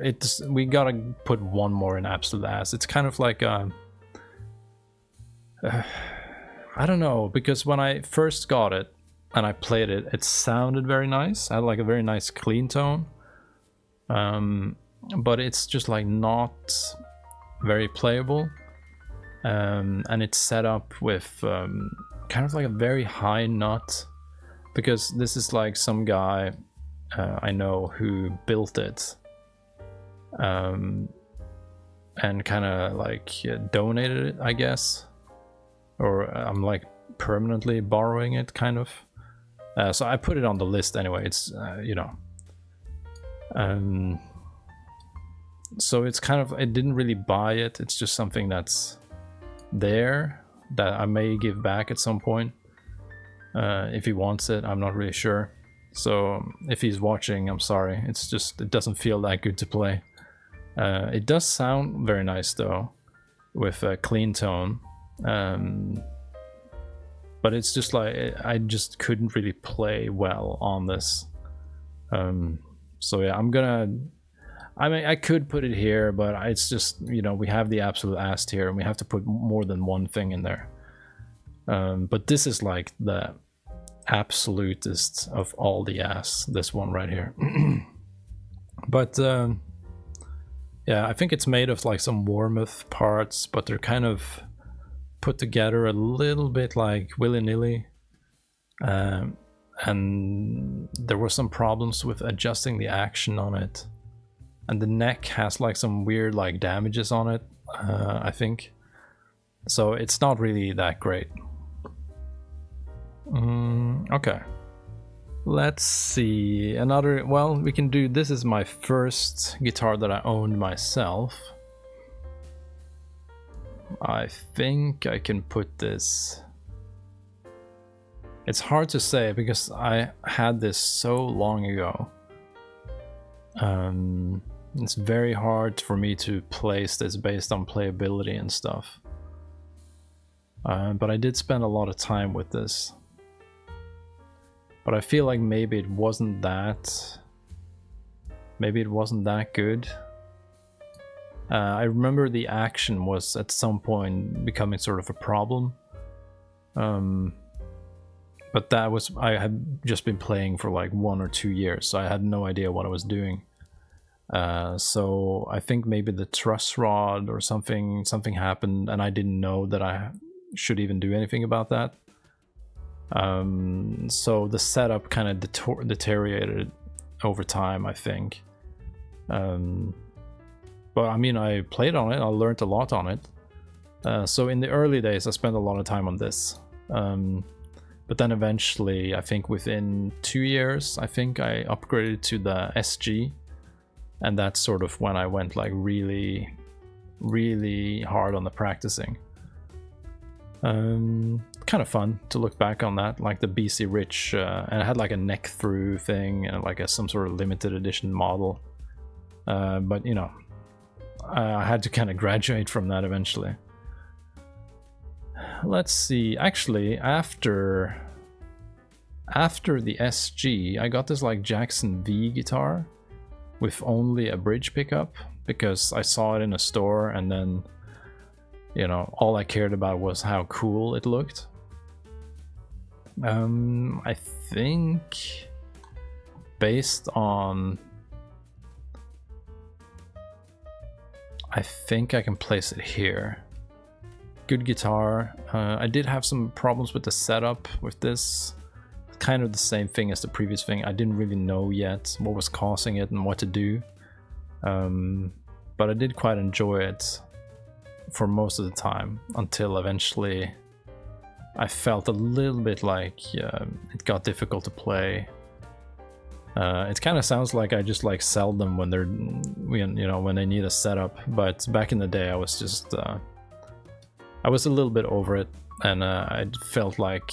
We gotta put one more in absolute ass. It's kind of like I don't know, because when I first got it and I played it, it sounded very nice. I had like a very nice clean tone, but it's just like not very playable, and it's set up with kind of like a very high nut, because this is like some guy I know who built it, and kind of like donated it, I guess, or I'm like permanently borrowing it, kind of. So I put it on the list anyway. It's you know, so it's kind of, I didn't really buy it. It's just something that's there that I may give back at some point if he wants it. I'm not really sure. So if he's watching, I'm sorry. It's just, it doesn't feel that good to play. It does sound very nice though, with a clean tone. But it's just like, I just couldn't really play well on this. So yeah, I mean, I could put it here, but it's just, you know, we have the absolute ass tier and we have to put more than one thing in there. But this is like the absolutist of all the ass, this one right here. But yeah, I think it's made of like some Warmoth parts, but they're kind of put together a little bit like willy-nilly, and and there were some problems with adjusting the action on it, and the neck has like some weird like damages on it, I think. So it's not really that great. Okay, let's see another. Well, we can do, this is my first guitar that I owned myself. I think I can put this, it's hard to say because I had this so long ago. It's very hard for me to place this based on playability and stuff. But I did spend a lot of time with this. But I feel like maybe it wasn't that good. I remember the action was at some point becoming sort of a problem. But that was, I had just been playing for like 1 or 2 years, so I had no idea what I was doing. So I think maybe the truss rod or something happened, and I didn't know that I should even do anything about that. So the setup kind of deteriorated over time, I think. But I mean, I played on it, I learned a lot on it. So in the early days, I spent a lot of time on this. But then eventually, I think within 2 years, I think I upgraded to the SG. And that's sort of when I went like really, really hard on the practicing. Kind of fun to look back on that, like the BC Rich, and it had like a neck through thing and like some sort of limited edition model. But you know, I had to kind of graduate from that eventually. Let's see, actually after the SG, I got this like Jackson V guitar with only a bridge pickup because I saw it in a store, and then, you know, all I cared about was how cool it looked. I think based on, I think I can place it here. Good guitar. I did have some problems with the setup with this. Kind of the same thing as the previous thing. I didn't really know yet what was causing it and what to do. But I did quite enjoy it for most of the time until eventually I felt a little bit like it got difficult to play. It kind of sounds like I just like sell them when they're, you know, when they need a setup. But back in the day, I was just I was a little bit over it, and I felt like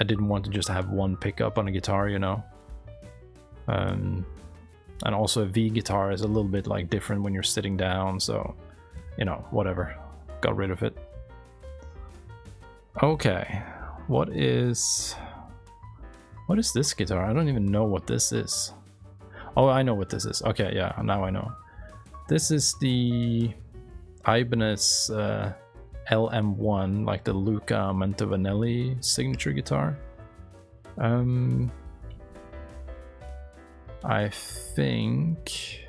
I didn't want to just have one pickup on a guitar, you know. And also a V guitar is a little bit like different when you're sitting down, so, you know, whatever. Got rid of it. Okay, what is this guitar? I don't even know what this is. Oh, I know what this is. Okay, yeah, now I know. This is the Ibanez LM1, like the Luca Mantovani signature guitar. I think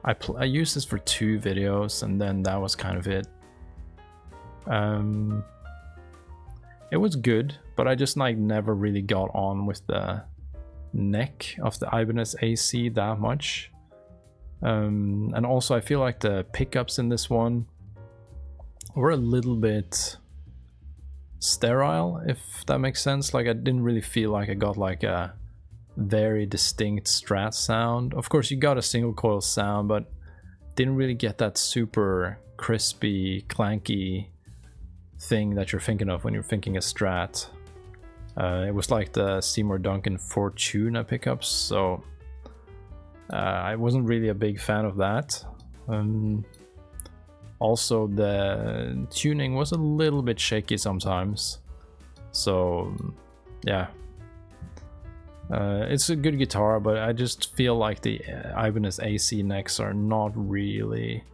I used this for 2 videos, and then that was kind of it. It was good, but I just like never really got on with the neck of the Ibanez AC that much. And also I feel like the pickups in this one were a little bit sterile, if that makes sense. Like I didn't really feel like I got like a very distinct Strat sound. Of course you got a single coil sound, but didn't really get that super crispy, clanky thing that you're thinking of when you're thinking a Strat. It was like the Seymour Duncan Fortuna pickups, so I wasn't really a big fan of that. Also, the tuning was a little bit shaky sometimes, so yeah. It's a good guitar, but I just feel like the Ibanez AC necks are not really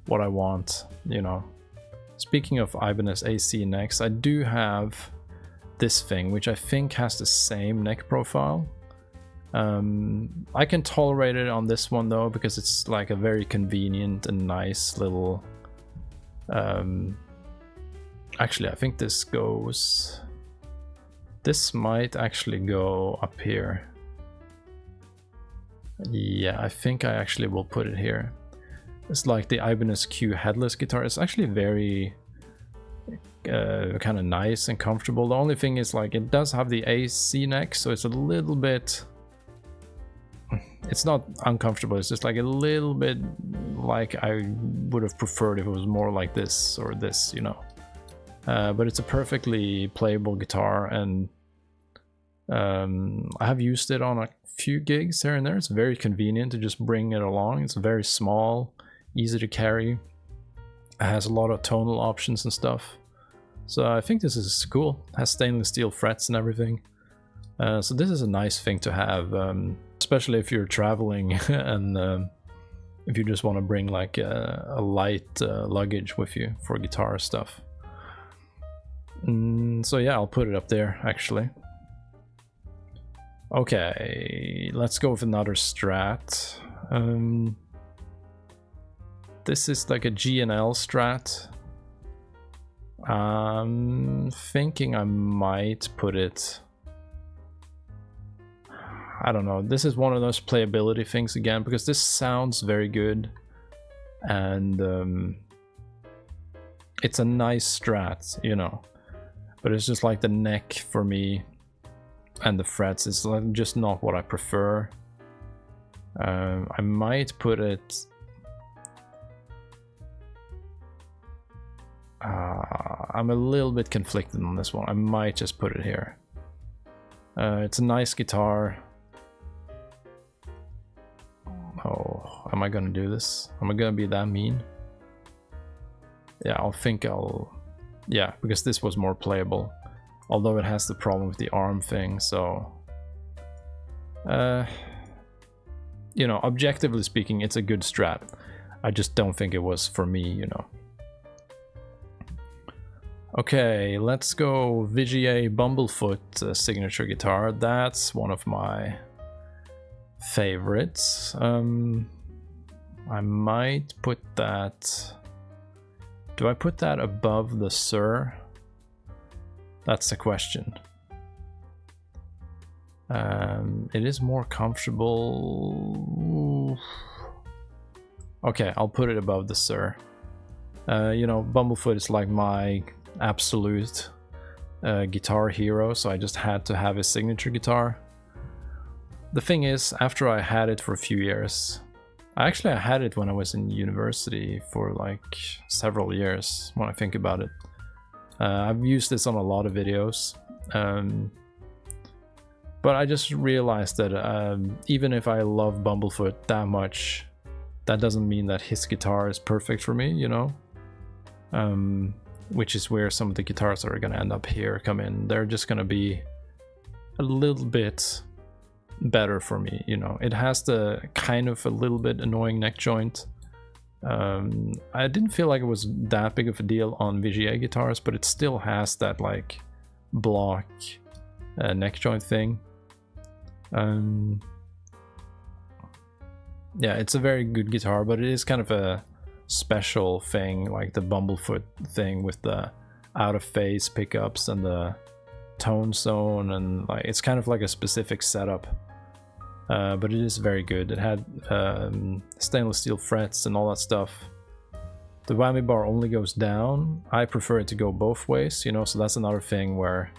what I want, you know. Speaking of Ibanez AC necks, I do have this thing, which I think has the same neck profile. I can tolerate it on this one though, because it's like a very convenient and nice little... actually, I think this goes... This might actually go up here. Yeah, I think I actually will put it here. It's like the Ibanez Q headless guitar. It's actually very kind of nice and comfortable. The only thing is, like, it does have the AC neck, so it's a little bit, it's not uncomfortable, it's just like a little bit like I would have preferred if it was more like this or this, you know. But it's a perfectly playable guitar, and I have used it on a few gigs here and there. It's very convenient to just bring it along. It's very small, easy to carry. It has a lot of tonal options and stuff. So I think this is cool. It has stainless steel frets and everything. So this is a nice thing to have, especially if you're traveling and if you just want to bring like a light luggage with you for guitar stuff. So yeah, I'll put it up there actually. Okay, let's go with another Strat. This is like a G&L Strat. I'm thinking I might put it, I don't know, this is one of those playability things again, because this sounds very good, and it's a nice Strat, you know, but it's just like the neck for me and the frets is just not what I prefer. I might put it, I'm a little bit conflicted on this one. I might just put it here. It's a nice guitar. Oh, am I gonna do this? Am I gonna be that mean? Yeah, yeah, because this was more playable. Although it has the problem with the arm thing, so... you know, objectively speaking, it's a good Strat. I just don't think it was for me, you know. Okay, let's go VGA Bumblefoot signature guitar. That's one of my favorites. I might put that... Do I put that above the Suhr? That's the question. It is more comfortable. Okay, I'll put it above the Suhr. You know, Bumblefoot is like my absolute guitar hero, so I just had to have his signature guitar. The thing is, after I had it for a few years, I had it when I was in university for like several years, when I think about it. I've used this on a lot of videos, but I just realized that even if I love Bumblefoot that much, that doesn't mean that his guitar is perfect for me, you know? Which is where some of the guitars that are going to end up here come in. They're just going to be a little bit better for me, you know. It has the kind of a little bit annoying neck joint. I didn't feel like it was that big of a deal on VGA guitars, but it still has that like block neck joint thing. Yeah, it's a very good guitar, but it is kind of a special thing, like the Bumblefoot thing with the out of phase pickups and the tone zone, and like it's kind of like a specific setup. But it is very good. It had stainless steel frets and all that stuff. The whammy bar only goes down. I prefer it to go both ways, you know, so that's another thing where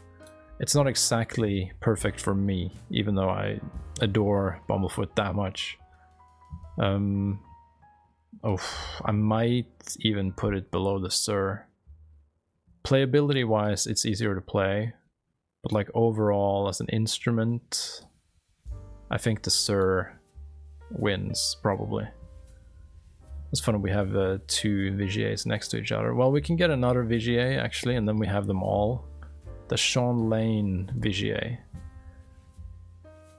it's not exactly perfect for me, even though I adore Bumblefoot that much. Oh, I might even put it below the Suhr. Playability wise, it's easier to play, but like overall as an instrument, I think the Suhr wins probably. It's funny we have two VGAs next to each other. Well, we can get another VGA actually, and then we have them all. The Sean Lane VGA.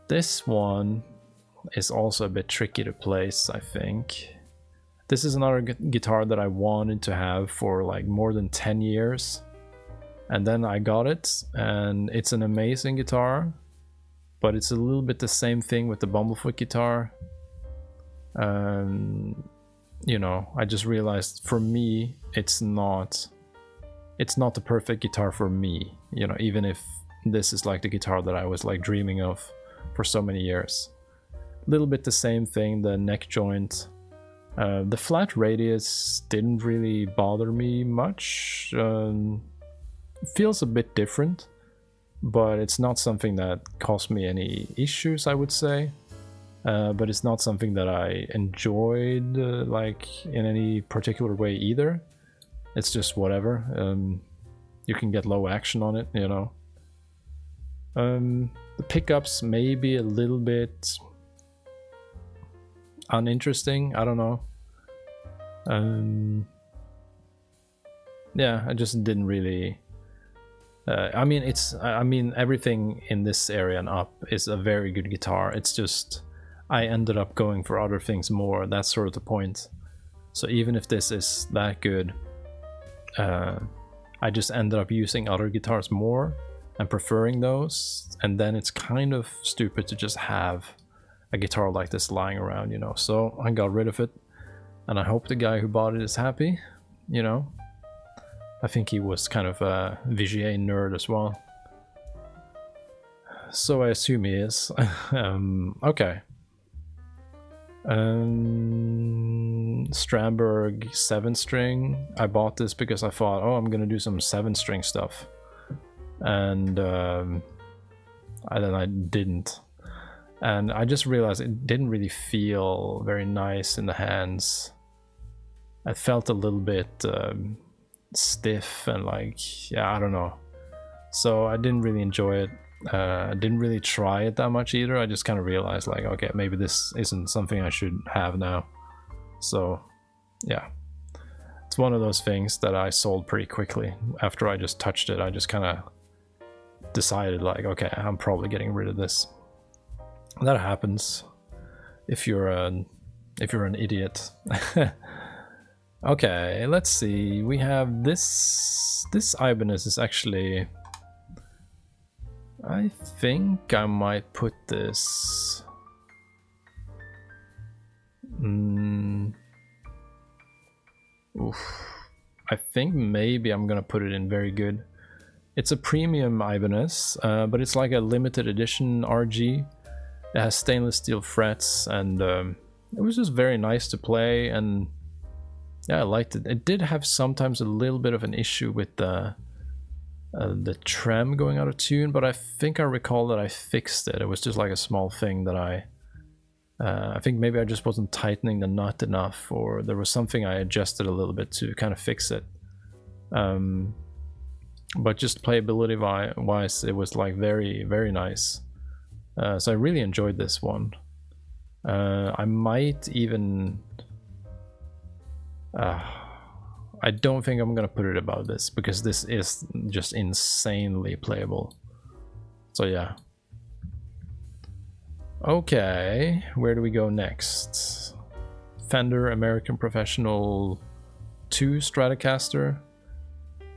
This one is also a bit tricky to place, I think. This is another guitar that I wanted to have for like more than 10 years. And then I got it, and it's an amazing guitar, but it's a little bit the same thing with the Bumblefoot guitar. You know, I just realized for me, it's not the perfect guitar for me, you know, even if this is like the guitar that I was like dreaming of for so many years. A little bit the same thing, the neck joint. The flat radius didn't really bother me much. Feels a bit different, but it's not something that caused me any issues, I would say. But it's not something that I enjoyed like in any particular way either. It's just whatever. You can get low action on it, you know. The pickups may be a little bit uninteresting, I don't know. Yeah, I just didn't really I mean everything in this area and up is a very good guitar. It's just I ended up going for other things more. That's sort of the point. So even if this is that good, I just ended up using other guitars more and preferring those, and then it's kind of stupid to just have a guitar like this lying around, you know. So I got rid of it, and I hope the guy who bought it is happy, you know. I think he was kind of a VGA nerd as well, so I assume he is. Okay. Strandberg 7-string. I bought this because I thought, oh, I'm gonna do some 7-string stuff, and then I didn't, and I just realized it didn't really feel very nice in the hands. It felt a little bit stiff and like, yeah, I don't know. So I didn't really enjoy it. I didn't really try it that much either. I just kind of realized like, okay, maybe this isn't something I should have now. So yeah, it's one of those things that I sold pretty quickly. After I just touched it, I just kind of decided like, okay, I'm probably getting rid of this. That happens if you're an idiot. Okay, let's see. We have this Ibanez is actually, I think I might put this I think maybe I'm gonna put it in very good. It's a premium Ibanez, but it's like a limited edition RG. It has stainless steel frets, and it was just very nice to play, and yeah, I liked it. It did have sometimes a little bit of an issue with the trem going out of tune, but I think I recall that I fixed it. It was just like a small thing that I think maybe I just wasn't tightening the nut enough, or there was something I adjusted a little bit to kind of fix it. But just playability wise, it was like very, very nice. So I really enjoyed this one. I might even... I don't think I'm gonna put it above this, because this is just insanely playable. So yeah. Okay, where do we go next? Fender American Professional 2 Stratocaster.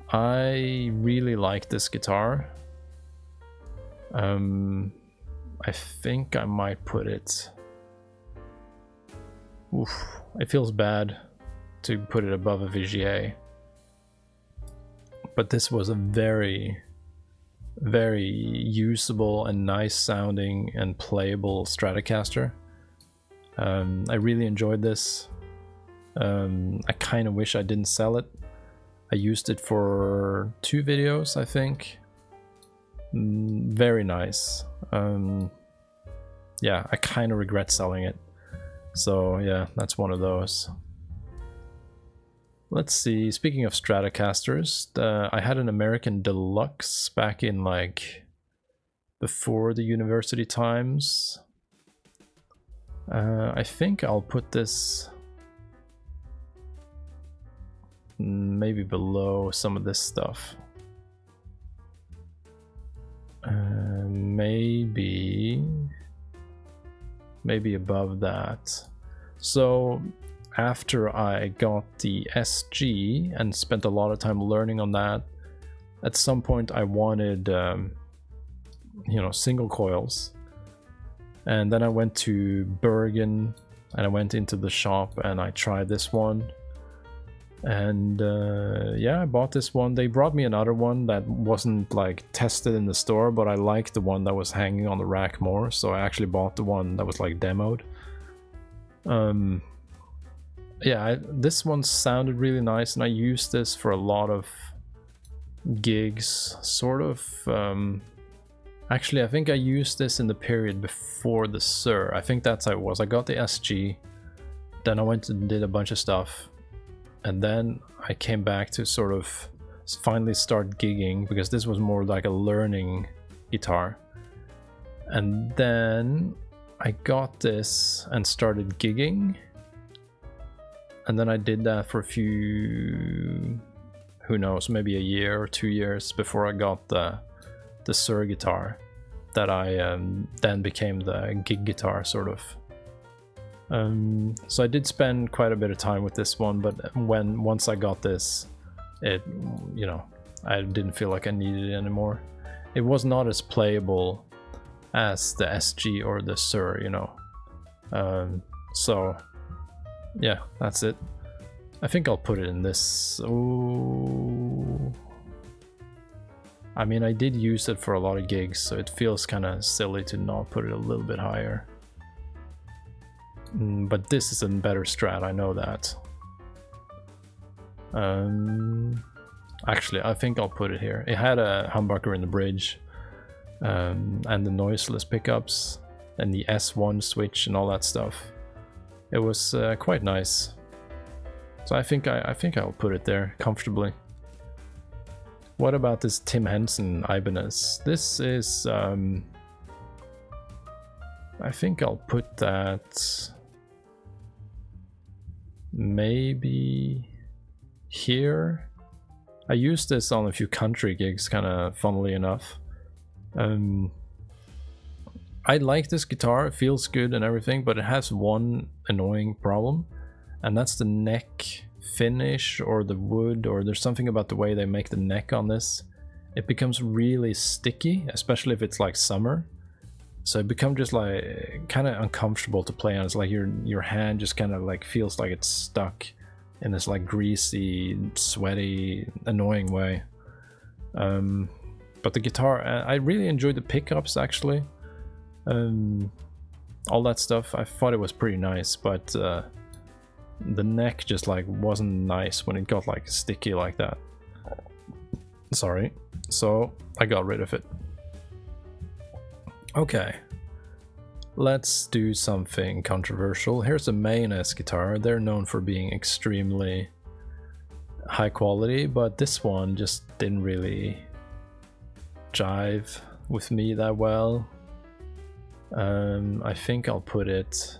I really like this guitar. I think I might put it... Oof, it feels bad to put it above a VGA, but this was a very, very usable and nice sounding and playable Stratocaster. I really enjoyed this. I kind of wish I didn't sell it. I used it for 2 videos, I think. Very nice. Yeah, I kind of regret selling it. So yeah, that's one of those. Let's see, speaking of Stratocasters, I had an American Deluxe back in like before the university times. I think I'll put this maybe below some of this stuff. Maybe above that. So after I got the SG and spent a lot of time learning on that, at some point I wanted you know, single coils, and then I went to Bergen and I went into the shop and I tried this one, And yeah, I bought this one. They brought me another one that wasn't like tested in the store, but I liked the one that was hanging on the rack more, so I actually bought the one that was like demoed. Yeah, this one sounded really nice, and I used this for a lot of gigs, sort of. Actually, I think I used this in the period before the Suhr. I think that's how it was. I got the SG, then I went and did a bunch of stuff, and then I came back to sort of finally start gigging, because this was more like a learning guitar. And then I got this and started gigging, and then I did that for a few, who knows, maybe a year or 2 years before I got the Suhr guitar that I then became the gig guitar, sort of. So I did spend quite a bit of time with this one, but once I got this, it, you know, I didn't feel like I needed it anymore. It was not as playable as the SG or the Suhr, you know. So yeah, that's it. I think I'll put it in this. Oh, I mean, I did use it for a lot of gigs, so it feels kind of silly to not put it a little bit higher. But this is a better Strat, I know that. Actually, I think I'll put it here. It had a humbucker in the bridge, and the noiseless pickups, and the S1 switch and all that stuff. It was quite nice. So I think I'll put it there comfortably. What about this Tim Henson Ibanez? This is I think I'll put that maybe here. I used this on a few country gigs, kind of funnily enough. I like this guitar, it feels good and everything, but it has one annoying problem, and that's the neck finish or the wood, or there's something about the way they make the neck on this. It becomes really sticky, especially if it's like summer. So it becomes just like kind of uncomfortable to play on. It's like your hand just kind of like feels like it's stuck in this like greasy, sweaty, annoying way. But the guitar, I really enjoyed the pickups actually. All that stuff, I thought it was pretty nice, but the neck just like wasn't nice when it got like sticky like that. Sorry. So I got rid of it. Okay, let's do something controversial. Here's a Mayones guitar. They're known for being extremely high quality, but this one just didn't really jive with me that well. I think I'll put it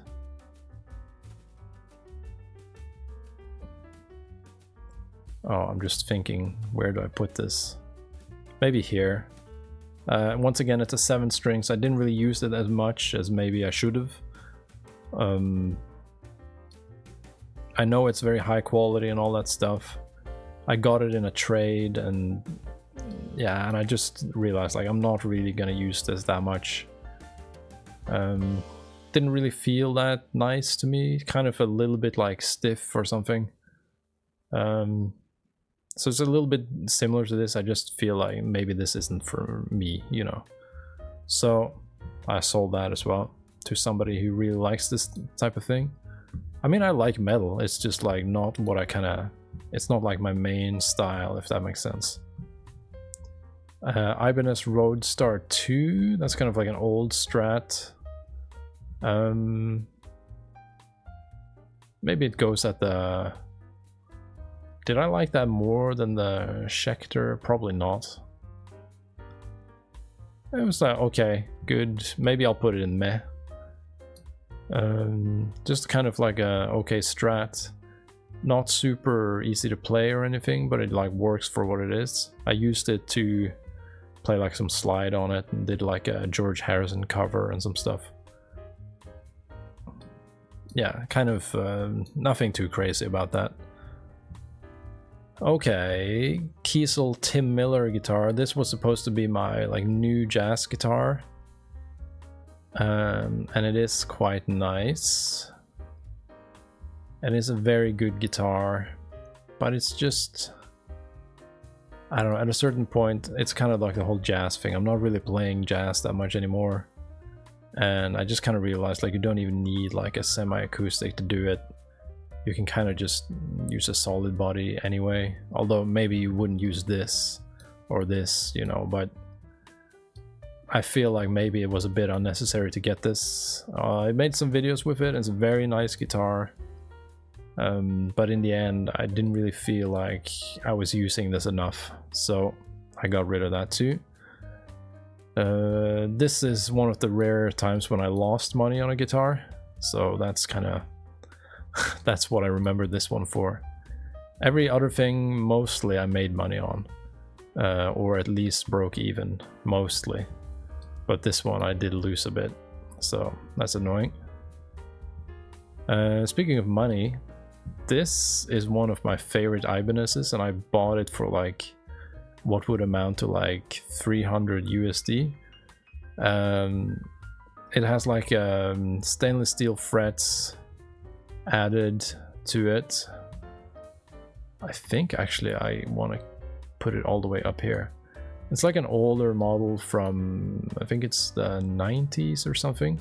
I'm just thinking, where do I put this? Maybe here. Once again, it's a 7 string, so I didn't really use it as much as maybe I should have. I know it's very high quality and all that stuff. I got it in a trade, and yeah, and I just realized like I'm not really gonna use this that much. Didn't really feel that nice to me, kind of a little bit like stiff or something. So it's a little bit similar to this. I just feel like maybe this isn't for me, you know. So I sold that as well to somebody who really likes this type of thing. I mean, I like metal, it's just like not what I it's not like my main style, if that makes sense. Ibanez Roadstar 2, that's kind of like an old Strat. Maybe it goes at the... Did I like that more than the Schecter? Probably not. It was like, okay, good. Maybe I'll put it in meh. Just kind of like a okay Strat. Not super easy to play or anything, but it like works for what it is. I used it to play like some slide on it and did like a George Harrison cover and some stuff. Yeah, kind of nothing too crazy about that. Okay, Kiesel Tim Miller guitar. This was supposed to be my like new jazz guitar, and it is quite nice. And it's a very good guitar. but it's just, I don't know, at a certain point, it's kind of like the whole jazz thing. I'm not really playing jazz that much anymore. And I just kind of realized, like, you don't even need like a semi-acoustic to do it. You can kind of just use a solid body anyway. Although maybe you wouldn't use this or this, you know, but I feel like maybe it was a bit unnecessary to get this. I made some videos with it. It's a very nice guitar. But in the end, I didn't really feel like I was using this enough, so I got rid of that too. This is one of the rare times when I lost money on a guitar, so that's kind of that's what I remember this one for. Every other thing, mostly I made money on, or at least broke even, mostly. But this one I did lose a bit, so that's annoying. Speaking of money, this is one of my favorite Ibanez's, and I bought it for like what would amount to like 300 USD. It has like stainless steel frets added to it. I think actually I want to put it all the way up here. It's like an older model from, I think it's the 90s or something.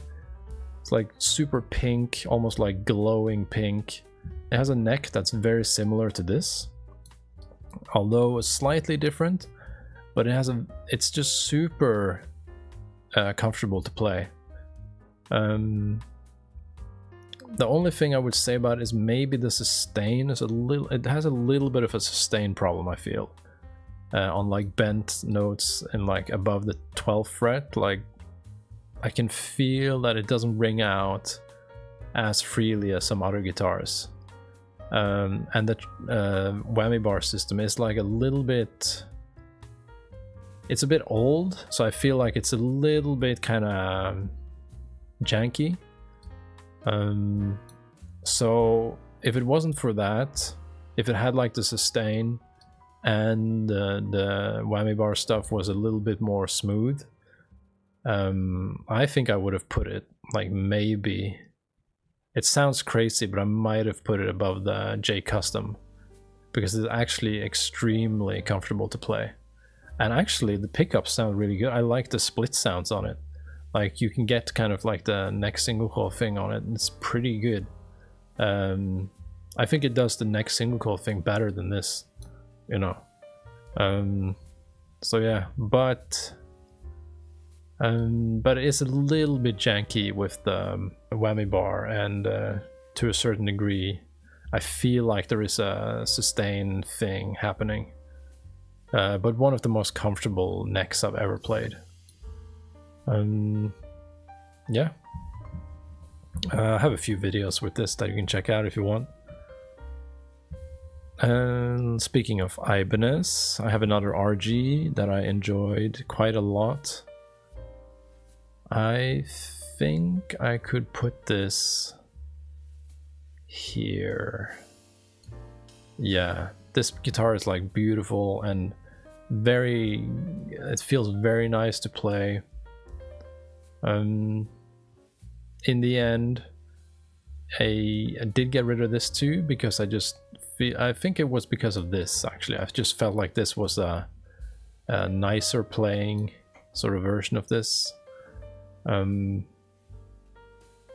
It's like super pink, almost like glowing pink. It has a neck that's very similar to this, although slightly different, but it's just super comfortable to play. The only thing I would say about it is maybe the sustain is it has a little bit of a sustain problem, I feel. On like bent notes and like above the 12th fret, like I can feel that it doesn't ring out as freely as some other guitars. And the whammy bar system is like a little bit, it's a bit old, so I feel like it's a little bit kind of janky. So if it wasn't for that, if it had like the sustain and the whammy bar stuff was a little bit more smooth, I think I would have put it like maybe, it sounds crazy, but I might have put it above the J Custom because it's actually extremely comfortable to play. And actually the pickups sound really good. I like the split sounds on it. Like you can get kind of like the neck single coil thing on it, and it's pretty good. I think it does the neck single coil thing better than this, you know. So yeah, but it's a little bit janky with the whammy bar, and to a certain degree I feel like there is a sustain thing happening, but one of the most comfortable necks I've ever played. Yeah, I have a few videos with this that you can check out if you want. And speaking of Ibanez, I have another RG that I enjoyed quite a lot. I think I could put this here. Yeah, this guitar is like beautiful and it feels very nice to play. In the end, I did get rid of this too because I think it was because of this actually. I just felt like this was a nicer playing sort of version of this.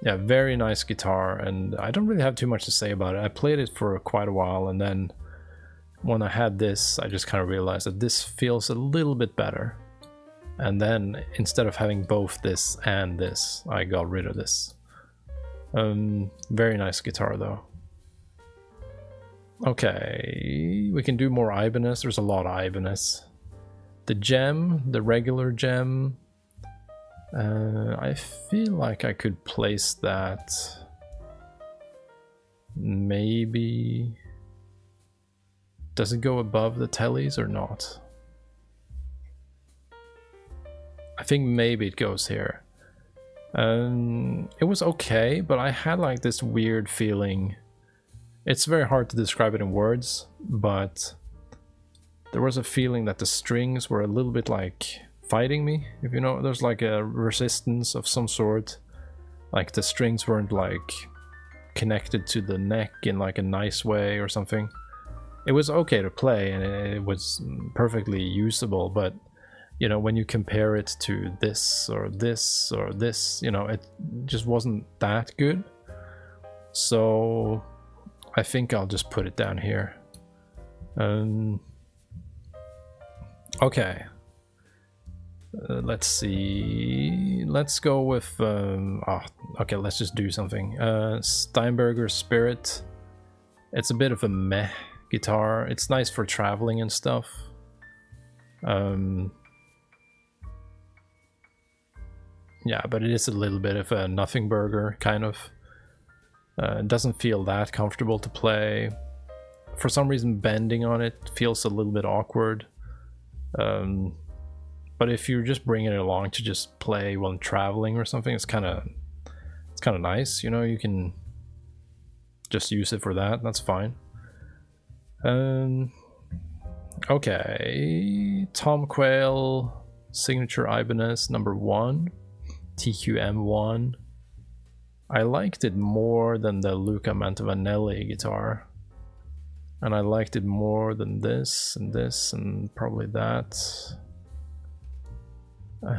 Yeah, very nice guitar, and I don't really have too much to say about it. I played it for quite a while, and then when I had this, I just kind of realized that this feels a little bit better. And then instead of having both this and this, I got rid of this. Very nice guitar though. Okay, we can do more Ibanez. There's a lot of Ibanez. The gem, the regular gem, I feel like I could place that maybe. Does it go above the tellies or not? I think maybe it goes here. It was okay, but I had like this weird feeling. It's very hard to describe it in words, but there was a feeling that the strings were a little bit like fighting me, if you know. There's like a resistance of some sort. Like the strings weren't like connected to the neck in like a nice way or something. it was okay to play and it was perfectly usable, but you know, when you compare it to this or this or this, you know, it just wasn't that good. So I think I'll just put it down here. Okay. Let's see. Let's go with okay, let's just do something. Steinberger Spirit. It's a bit of a meh guitar. It's nice for traveling and stuff. Yeah, but it is a little bit of a nothing burger, kind of. It doesn't feel that comfortable to play. For some reason, bending on it feels a little bit awkward. But if you're just bringing it along to just play while traveling or something, it's kind of nice. You know, you can just use it for that. That's fine. Okay, Tom Quayle signature Ibanez #1 TQM1. I liked it more than the Luca Mantovani guitar, and I liked it more than this and probably that. I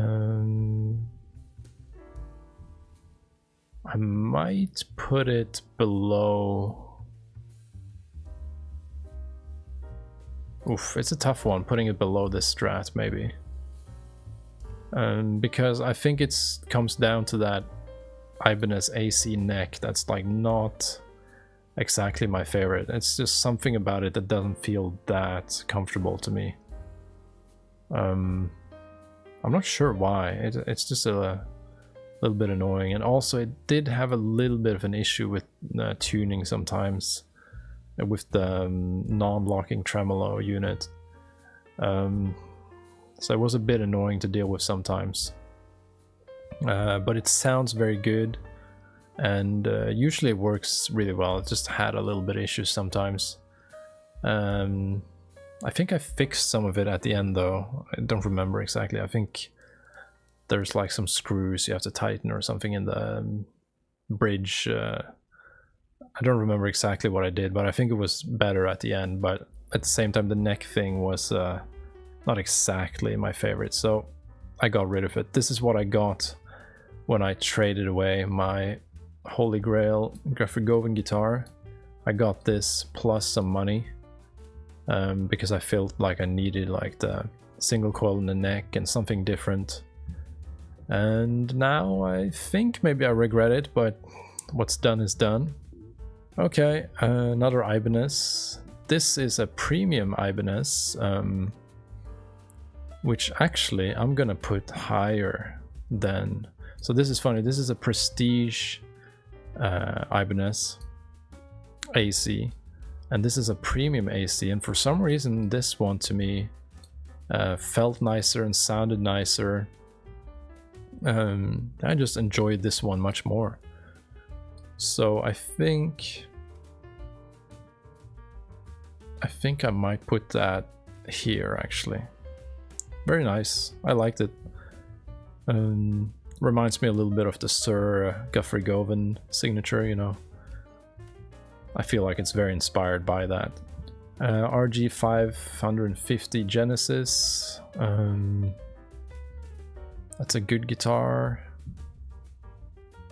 might put it below. Oof, it's a tough one, putting it below this Strat maybe. Because I think it comes down to that Ibanez AC neck that's like not exactly my favorite. It's just something about it that doesn't feel that comfortable to me. I'm not sure why. It's just a little bit annoying, and also it did have a little bit of an issue with tuning sometimes with the non-locking tremolo unit. So it was a bit annoying to deal with sometimes. But it sounds very good, and usually it works really well. It just had a little bit of issues sometimes. I think I fixed some of it at the end though. I don't remember exactly. I think there's like some screws you have to tighten or something in the bridge. I don't remember exactly what I did, but I think it was better at the end. But at the same time, the neck thing was not exactly my favorite, so I got rid of it. This is what I got when I traded away my Holy Grail Guthrie Govan guitar. I got this plus some money because I felt like I needed like the single coil in the neck and something different. And now I think maybe I regret it, but what's done is done. Okay, another Ibanez. This is a premium Ibanez, which actually I'm gonna put higher than. So this is funny. This is a prestige Ibanez AC, and this is a premium AC. And for some reason, this one to me felt nicer and sounded nicer. I just enjoyed this one much more. So I think I might put that here actually. Very nice. I liked it. Reminds me a little bit of the Suhr Guthrie Govan signature, you know. I feel like it's very inspired by that. RG550 Genesis. That's a good guitar.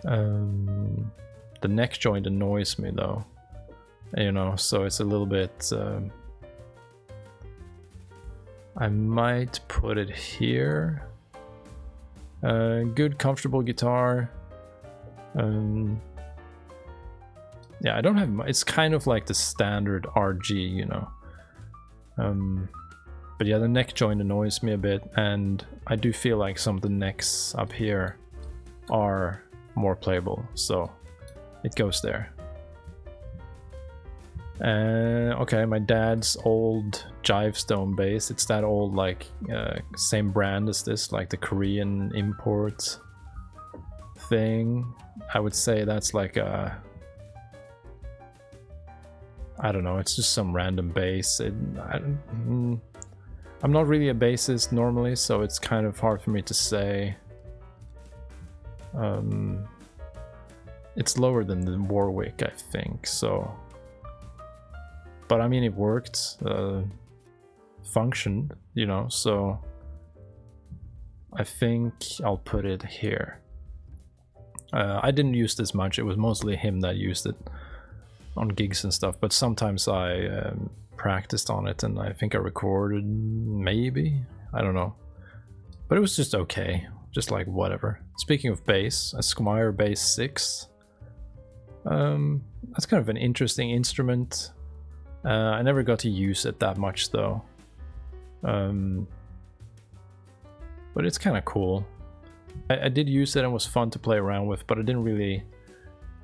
The neck joint annoys me though, you know, so it's a little bit. I might put it here. Good, comfortable guitar. Yeah, I don't have. It's kind of like the standard RG, you know. But yeah, the neck joint annoys me a bit, and I do feel like some of the necks up here are more playable, so it goes there. Okay, my dad's old Jivestone bass. It's that old, like, same brand as this, like the Korean import thing. I would say that's like a, I don't know, it's just some random bass. I'm not really a bassist normally, so it's kind of hard for me to say. It's lower than the Warwick, I think, so but I mean it worked, functioned, you know, so I think I'll put it here. I didn't use this much, it was mostly him that used it on gigs and stuff, but sometimes I practiced on it and I think I recorded, maybe, I don't know, but it was just okay, just like whatever. Speaking of bass, a Squire Bass 6, that's kind of an interesting instrument. I never got to use it that much though, but it's kind of cool. I did use it and it was fun to play around with, but I didn't really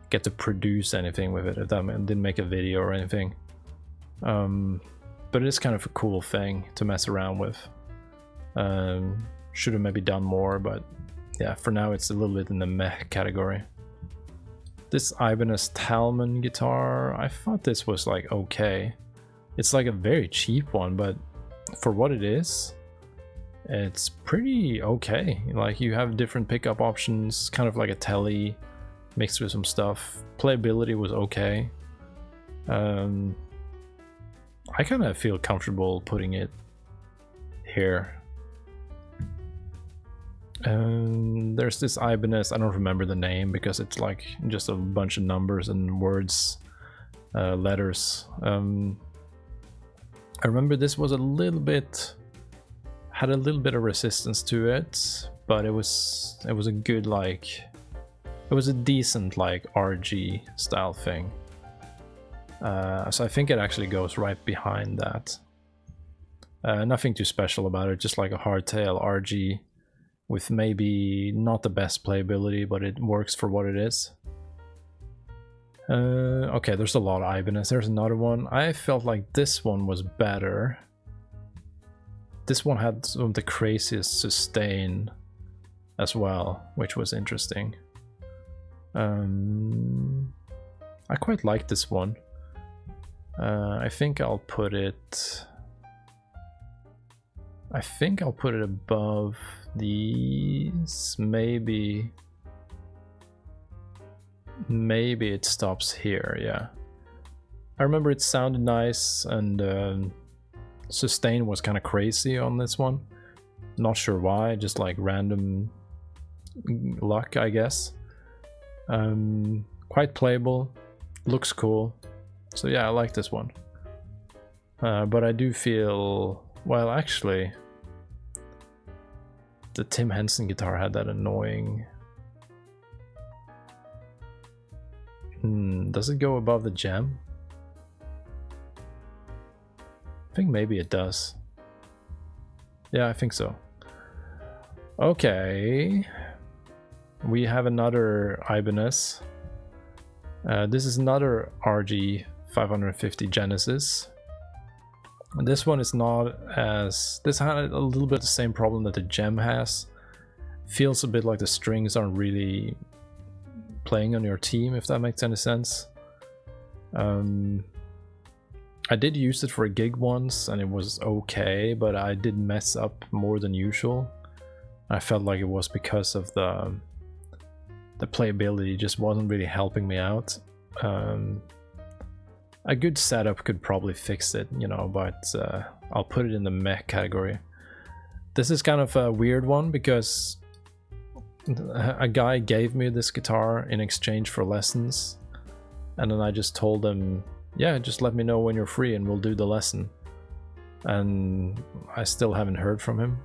get to produce anything with it, if that meant, didn't make a video or anything. But it is kind of a cool thing to mess around with. Should have maybe done more, but yeah, for now it's a little bit in the meh category. This Ibanez TAM10 guitar, I thought this was like okay. It's like a very cheap one, but for what it is, it's pretty okay. Like, you have different pickup options, kind of like a Tele mixed with some stuff. Playability was okay. I kind of feel comfortable putting it here. There's this Ibanez, I don't remember the name because it's like just a bunch of numbers and words, letters. I remember this was a little bit, had a little bit of resistance to it, but it was a good, like, it was a decent like RG style thing. So I think it actually goes right behind that. Nothing too special about it, just like a hardtail RG with maybe not the best playability, but it works for what it is. Okay, there's a lot of Ibanez. There's another one. I felt like this one was better. This one had some of the craziest sustain as well, which was interesting. I quite like this one. I think I'll put it above these. Maybe it stops here. Yeah, I remember it sounded nice, and sustain was kind of crazy on this one. Not sure why, just like random luck, I guess. Quite playable, looks cool. So yeah, I like this one. But I do feel, well, actually, the Tim Henson guitar had that annoying... does it go above the gem? I think maybe it does. Yeah, I think so. Okay. We have another Ibanez. This is another RG550 Genesis. This one is not as... This had a little bit the same problem that the Gem has. Feels a bit like the strings aren't really playing on your team, if that makes any sense. I did use it for a gig once and it was okay, but I did mess up more than usual. I felt like it was because of the playability just wasn't really helping me out. A good setup could probably fix it, you know, but I'll put it in the meh category. This is kind of a weird one because a guy gave me this guitar in exchange for lessons, and then I just told him, yeah, just let me know when you're free and we'll do the lesson. And I still haven't heard from him.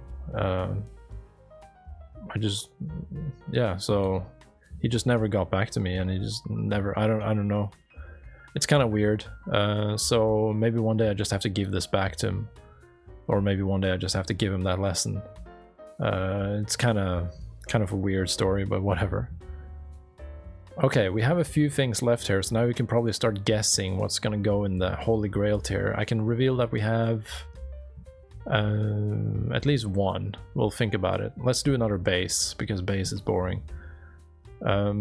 So he just never got back to me, and he just never, I don't know. It's kind of weird. So maybe one day I just have to give this back to him, or maybe one day I just have to give him that lesson. It's kind of a weird story, but whatever. Okay, we have a few things left here, so now we can probably start guessing what's gonna go in the Holy Grail tier. I can reveal that we have at least one. We'll think about it. Let's do another bass, because bass is boring. A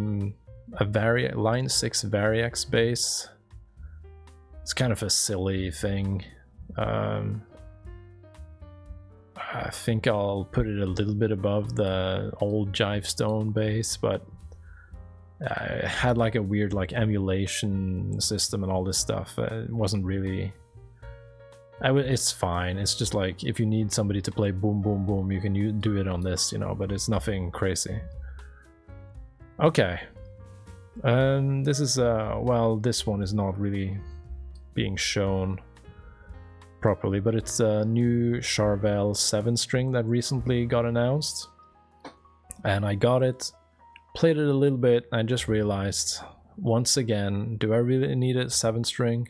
Line 6 Variax bass. It's kind of a silly thing. I think I'll put it a little bit above the old Jivestone bass, but it had like a weird like emulation system and all this stuff. It wasn't really It's fine. It's just like if you need somebody to play boom boom boom, you can do it on this, you know, but it's nothing crazy. Okay. This is well, this one is not really being shown properly, but it's a new Charvel 7-string that recently got announced. And I got it, played it a little bit, and I just realized once again, do I really need a 7-string?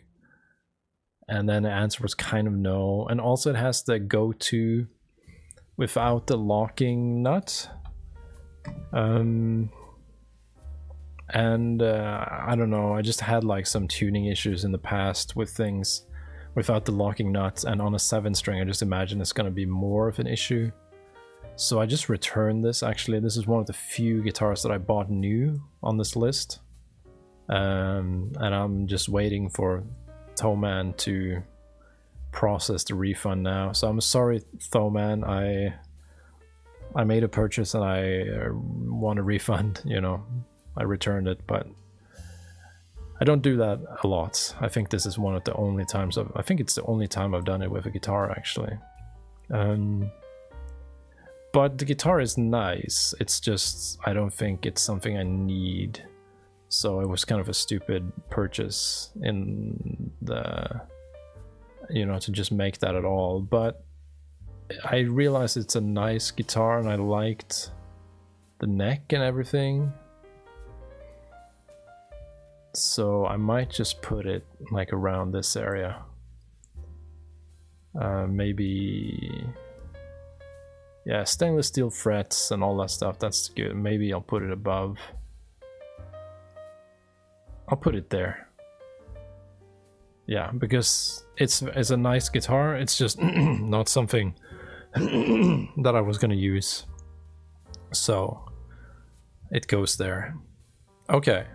And then the answer was kind of no. And also it has the go-to without the locking nut. And I don't know, I just had like some tuning issues in the past with things without the locking nut, and on a 7-string I just imagine it's going to be more of an issue. So I just returned this. Actually, this is one of the few guitars that I bought new on this list. And I'm just waiting for Thoman to process the refund now. So I'm sorry, Thoman, I made a purchase and I want a refund, you know. I returned it, but I don't do that a lot. I think this is one of the only times I think it's the only time I've done it with a guitar, actually. But the guitar is nice. It's just, I don't think it's something I need. So it was kind of a stupid purchase in the, you know, to just make that at all. But I realized it's a nice guitar and I liked the neck and everything. So I might just put it like around this area. Maybe, yeah, stainless steel frets and all that stuff, that's good. Maybe I'll put it above. I'll put it there. Yeah, because it's a nice guitar. It's just not something that I was gonna use. So it goes there. Okay.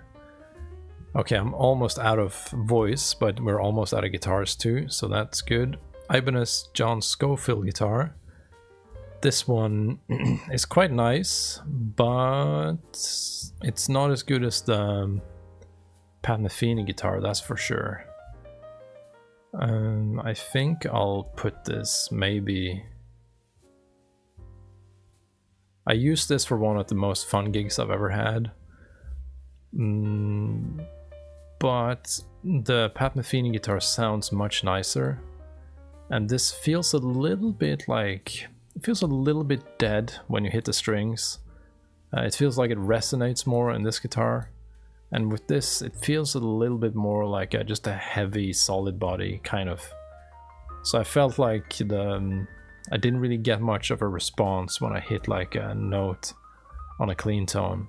Okay, I'm almost out of voice, but we're almost out of guitars too, so that's good. Ibanez John Scofield guitar. This one is quite nice, but it's not as good as the Pat Metheny guitar, that's for sure. I think I'll put this maybe... I used this for one of the most fun gigs I've ever had. But the Pat Metheny guitar sounds much nicer. And this feels a little bit like... It feels a little bit dead when you hit the strings. It feels like it resonates more in this guitar. And with this, it feels a little bit more like just a heavy, solid body, kind of. So I felt like I didn't really get much of a response when I hit like a note on a clean tone.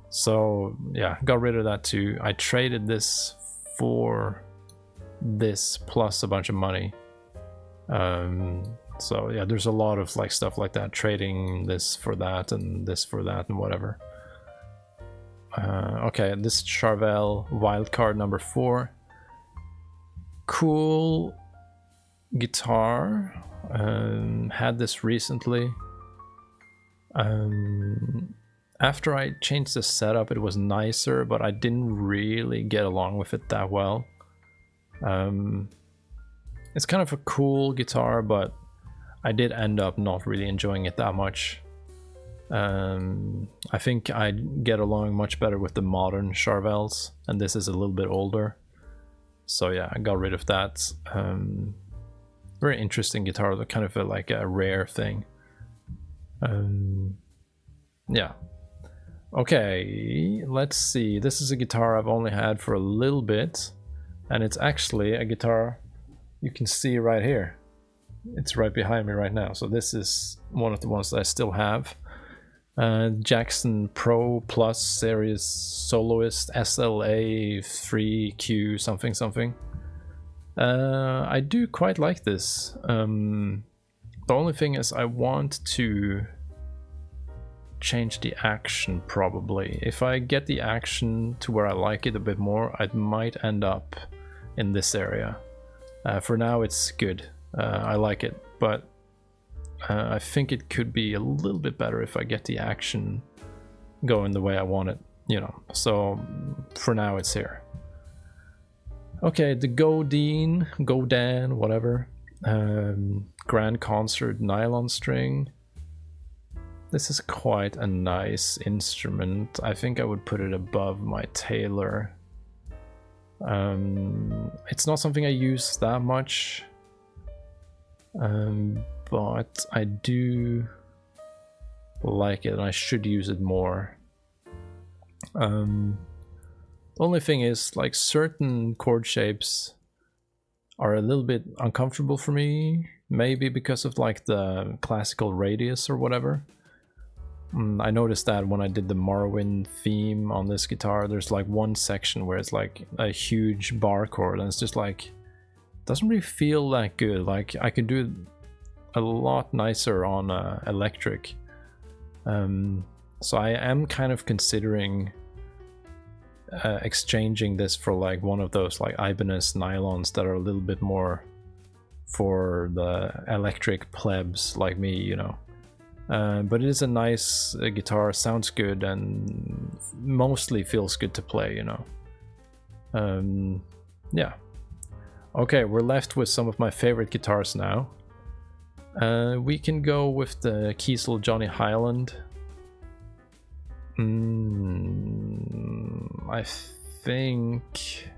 So yeah, got rid of that too. I traded this for this plus a bunch of money. So yeah, there's a lot of like stuff like that, trading this for that and this for that and whatever. Okay, this Charvel wildcard number 4. Cool guitar. Had this recently. After I changed the setup, it was nicer, but I didn't really get along with it that well. It's kind of a cool guitar, but I did end up not really enjoying it that much. I think I'd get along much better with the modern Charvels, and this is a little bit older. So yeah, I got rid of that. Very interesting guitar, kind of like a rare thing. Yeah. Okay, let's see. This is a guitar I've only had for a little bit, and it's actually a guitar you can see right here. It's right behind me right now. So this is one of the ones that I still have. Jackson Pro Plus Series Soloist SLA 3Q something something. I do quite like this. The only thing is I want to change the action probably. If I get the action to where I like it a bit more, I might end up in this area. For now it's good. I like it, but I think it could be a little bit better if I get the action going the way I want it, you know. So for now it's here. Okay, the Godan, whatever. Grand Concert nylon string. This is quite a nice instrument. I think I would put it above my Taylor. It's not something I use that much, but I do like it and I should use it more. The only thing is, like, certain chord shapes are a little bit uncomfortable for me, maybe because of like the classical radius or whatever. I noticed that when I did the Morrowind theme on this guitar, there's like one section where it's like a huge bar chord and it's just like, doesn't really feel that good. Like, I could do it a lot nicer on electric. So I am kind of considering exchanging this for like one of those like Ibanez nylons that are a little bit more for the electric plebs like me, you know. But it is a nice guitar, sounds good, and mostly feels good to play, you know. Yeah. Okay, we're left with some of my favorite guitars now. We can go with the Kiesel Johnny Highland. I think...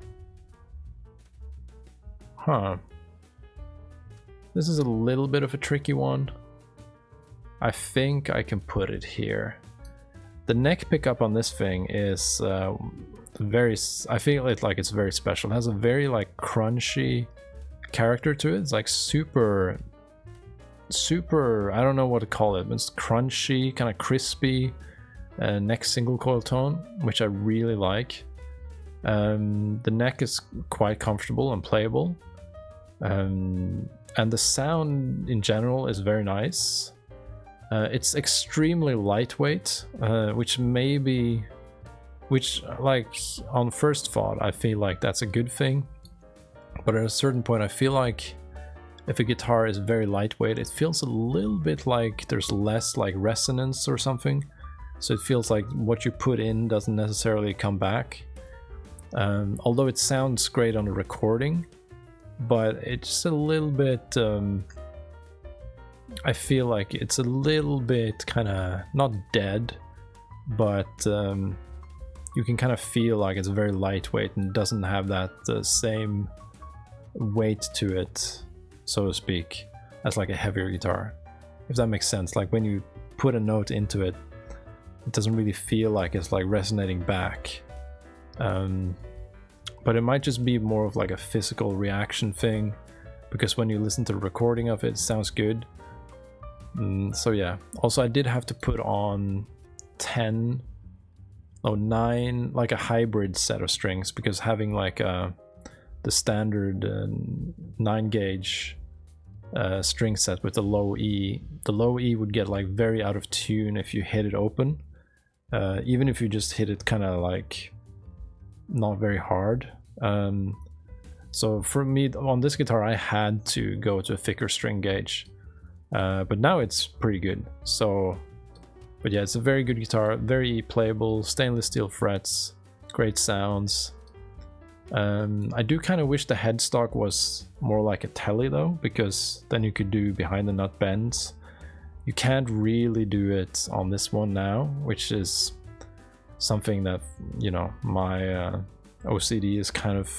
This is a little bit of a tricky one. I think I can put it here. The neck pickup on this thing is very... I feel it like it's very special. It has a very like crunchy character to it. It's like super... I don't know what to call it. It's crunchy, kind of crispy neck single coil tone, which I really like. The neck is quite comfortable and playable. And the sound in general is very nice. It's extremely lightweight, which like on first thought I feel like that's a good thing, but at a certain point I feel like if a guitar is very lightweight, it feels a little bit like there's less like resonance or something, so it feels like what you put in doesn't necessarily come back. Although it sounds great on the recording, but it's just a little bit I feel like it's a little bit kind of not dead, but you can kind of feel like it's very lightweight and doesn't have that same weight to it, so to speak, as like a heavier guitar, if that makes sense. Like when you put a note into it, it doesn't really feel like it's like resonating back. But it might just be more of like a physical reaction thing, because when you listen to the recording of it, it sounds good. So yeah, also I did have to put on 9, like a hybrid set of strings, because having like the standard 9 gauge string set with the low E would get like very out of tune if you hit it open, even if you just hit it kind of like not very hard. So for me on this guitar I had to go to a thicker string gauge. But now it's pretty good. So, but yeah, it's a very good guitar, very playable, stainless steel frets, great sounds. I do kind of wish the headstock was more like a Tele though, because then you could do behind the nut bends. You can't really do it on this one now, which is something that, you know, my OCD is kind of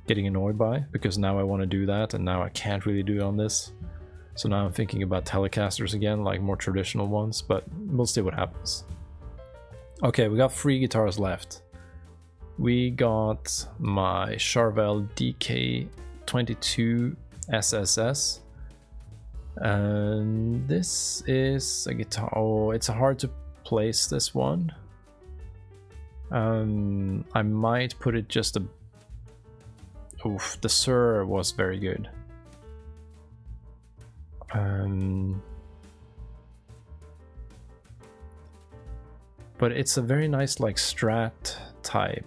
getting annoyed by, because now I want to do that and now I can't really do it on this. So now I'm thinking about Telecasters again, like more traditional ones, but we'll see what happens. Okay, we got 3 guitars left. We got my Charvel DK22 SSS. And this is a guitar. Oh, it's hard to place this one. I might put it just a... Oof, the Suhr was very good. But it's a very nice like Strat type.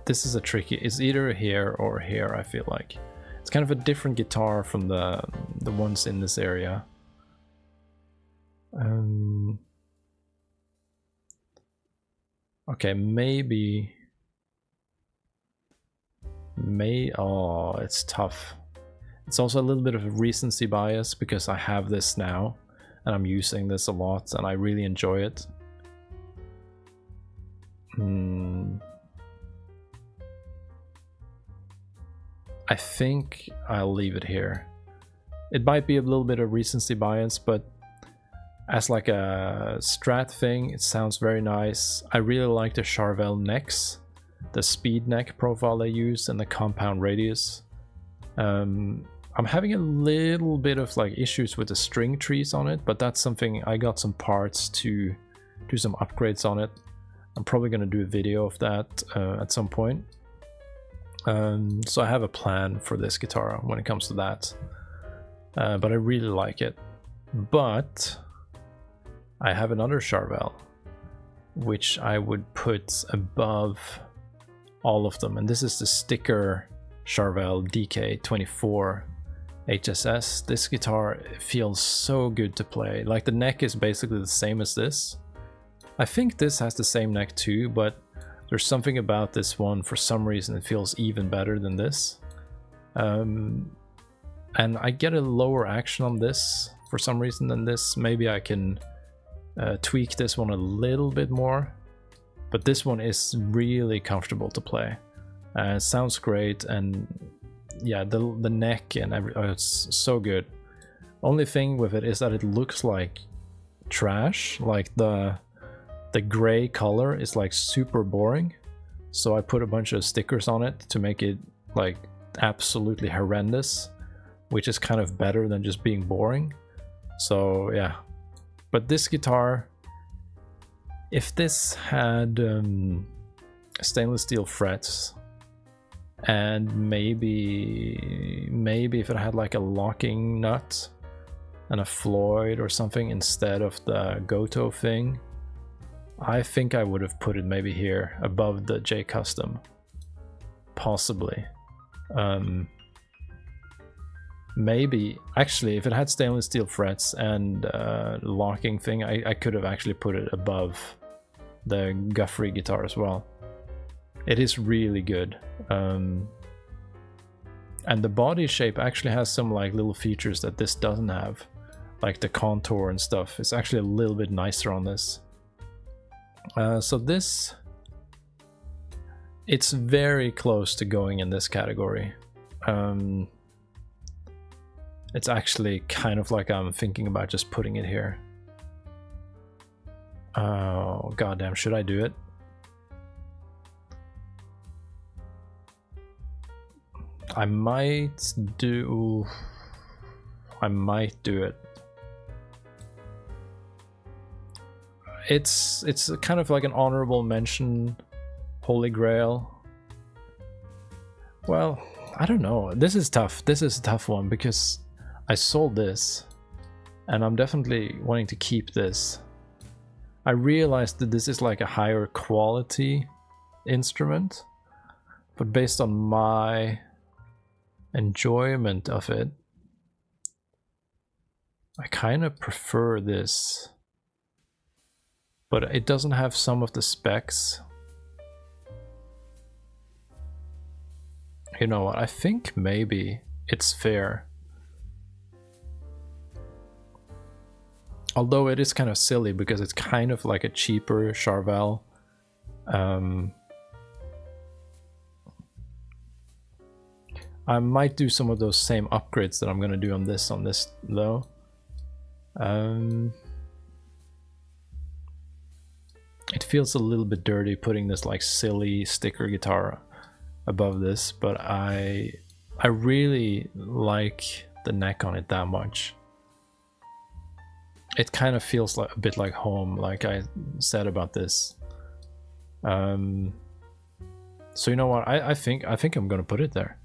This is a tricky, it's either here or here, I feel like. It's kind of a different guitar from the ones in this area. Okay, maybe Oh, it's tough. It's also a little bit of a recency bias because I have this now and I'm using this a lot and I really enjoy it. I think I'll leave it here. It might be a little bit of recency bias, but as like a Strat thing, it sounds very nice. I really like the Charvel necks, the speed neck profile they use, and the compound radius. I'm having a little bit of like issues with the string trees on it, but that's something I got some parts to do some upgrades on it. I'm probably going to do a video of that at some point. So I have a plan for this guitar when it comes to that. But I really like it. But I have another Charvel, which I would put above all of them. And this is the sticker Charvel DK24 HSS. This guitar feels so good to play. Like the neck is basically the same as this. I think this has the same neck too, but there's something about this one, for some reason it feels even better than this. And I get a lower action on this for some reason than this. Maybe I can tweak this one a little bit more, but this one is really comfortable to play. It sounds great, and yeah, the neck and it's so good. Only thing with it is that it looks like trash, like the gray color is like super boring, so I put a bunch of stickers on it to make it like absolutely horrendous, which is kind of better than just being boring. So yeah, but this guitar, if this had stainless steel frets, and maybe if it had like a locking nut and a Floyd or something instead of the Goto thing, I think I would have put it maybe here above the J Custom, possibly. Maybe actually if it had stainless steel frets and locking thing, I could have actually put it above the Guthrie guitar as well. It is really good. And the body shape actually has some like little features that this doesn't have, like the contour and stuff. It's actually a little bit nicer on this. So this, it's very close to going in this category. It's actually kind of like I'm thinking about just putting it here. Oh goddamn, should I do it? I might do it. It's kind of like an honorable mention, Holy Grail. Well, I don't know. This is tough. This is a tough one because I sold this and I'm definitely wanting to keep this. I realized that this is like a higher quality instrument, but based on my enjoyment of it, I kind of prefer this. But it doesn't have some of the specs. You know what, I think maybe it's fair. Although it is kind of silly because it's kind of like a cheaper Charvel. I might do some of those same upgrades that I'm gonna do on this though. It feels a little bit dirty putting this like silly sticker guitar above this, but I really like the neck on it that much. It kind of feels like a bit like home, like I said about this. So you know what, I think I'm gonna put it there.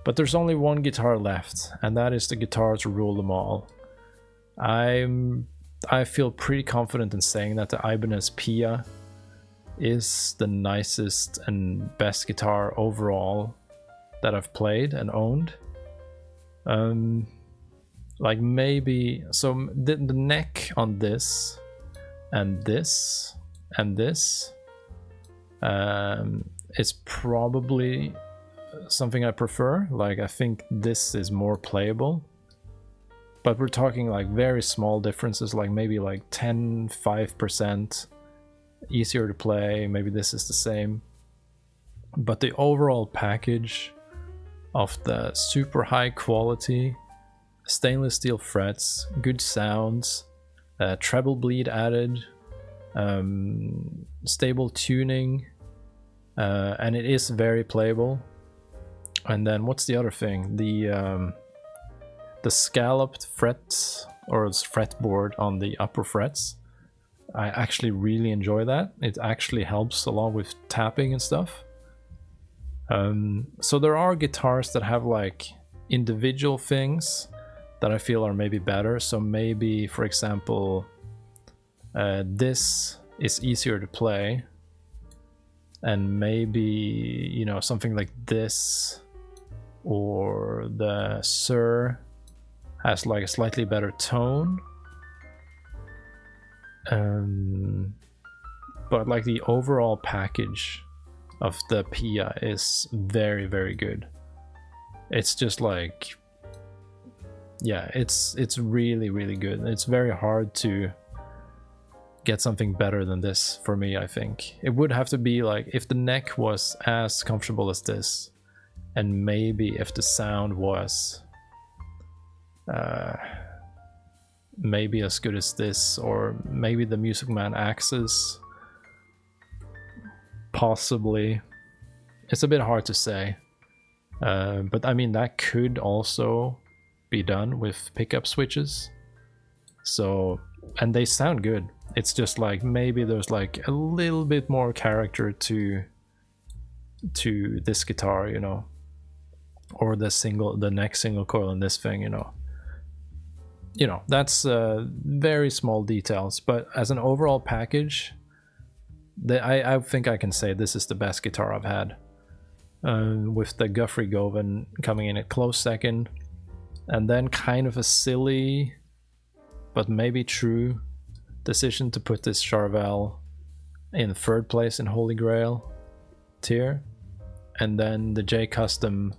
But there's only one guitar left, and that is the guitar to rule them all. I feel pretty confident in saying that the Ibanez Pia is the nicest and best guitar overall that I've played and owned. Like maybe, so the neck on this and this and this is probably something I prefer. Like, I think this is more playable. But we're talking like very small differences, like maybe like 5% easier to play. Maybe this is the same. But the overall package of the super high quality stainless steel frets, good sounds, treble bleed added, stable tuning, and it is very playable. And then what's the other thing? The scalloped frets or fretboard on the upper frets. I actually really enjoy that. It actually helps a lot with tapping and stuff. So there are guitars that have like individual things that I feel are maybe better. So maybe, for example, this is easier to play, and maybe, you know, something like this or the Suhr has like a slightly better tone. But like the overall package of the Pia is very, very good. It's just like, yeah, it's really, really good. It's very hard to get something better than this for me, I think. It would have to be like if the neck was as comfortable as this, and maybe if the sound was maybe as good as this, or maybe the Music Man Axis, possibly. It's a bit hard to say, but I mean that could also be done with pickup switches. So, and they sound good. It's just like maybe there's like a little bit more character to this guitar, you know, or the neck single coil in this thing, you know. That's very small details, but as an overall package, I think I can say this is the best guitar I've had. With the Guthrie Govan coming in at close second, and then kind of a silly, but maybe true, decision to put this Charvel in third place in Holy Grail tier, and then the J Custom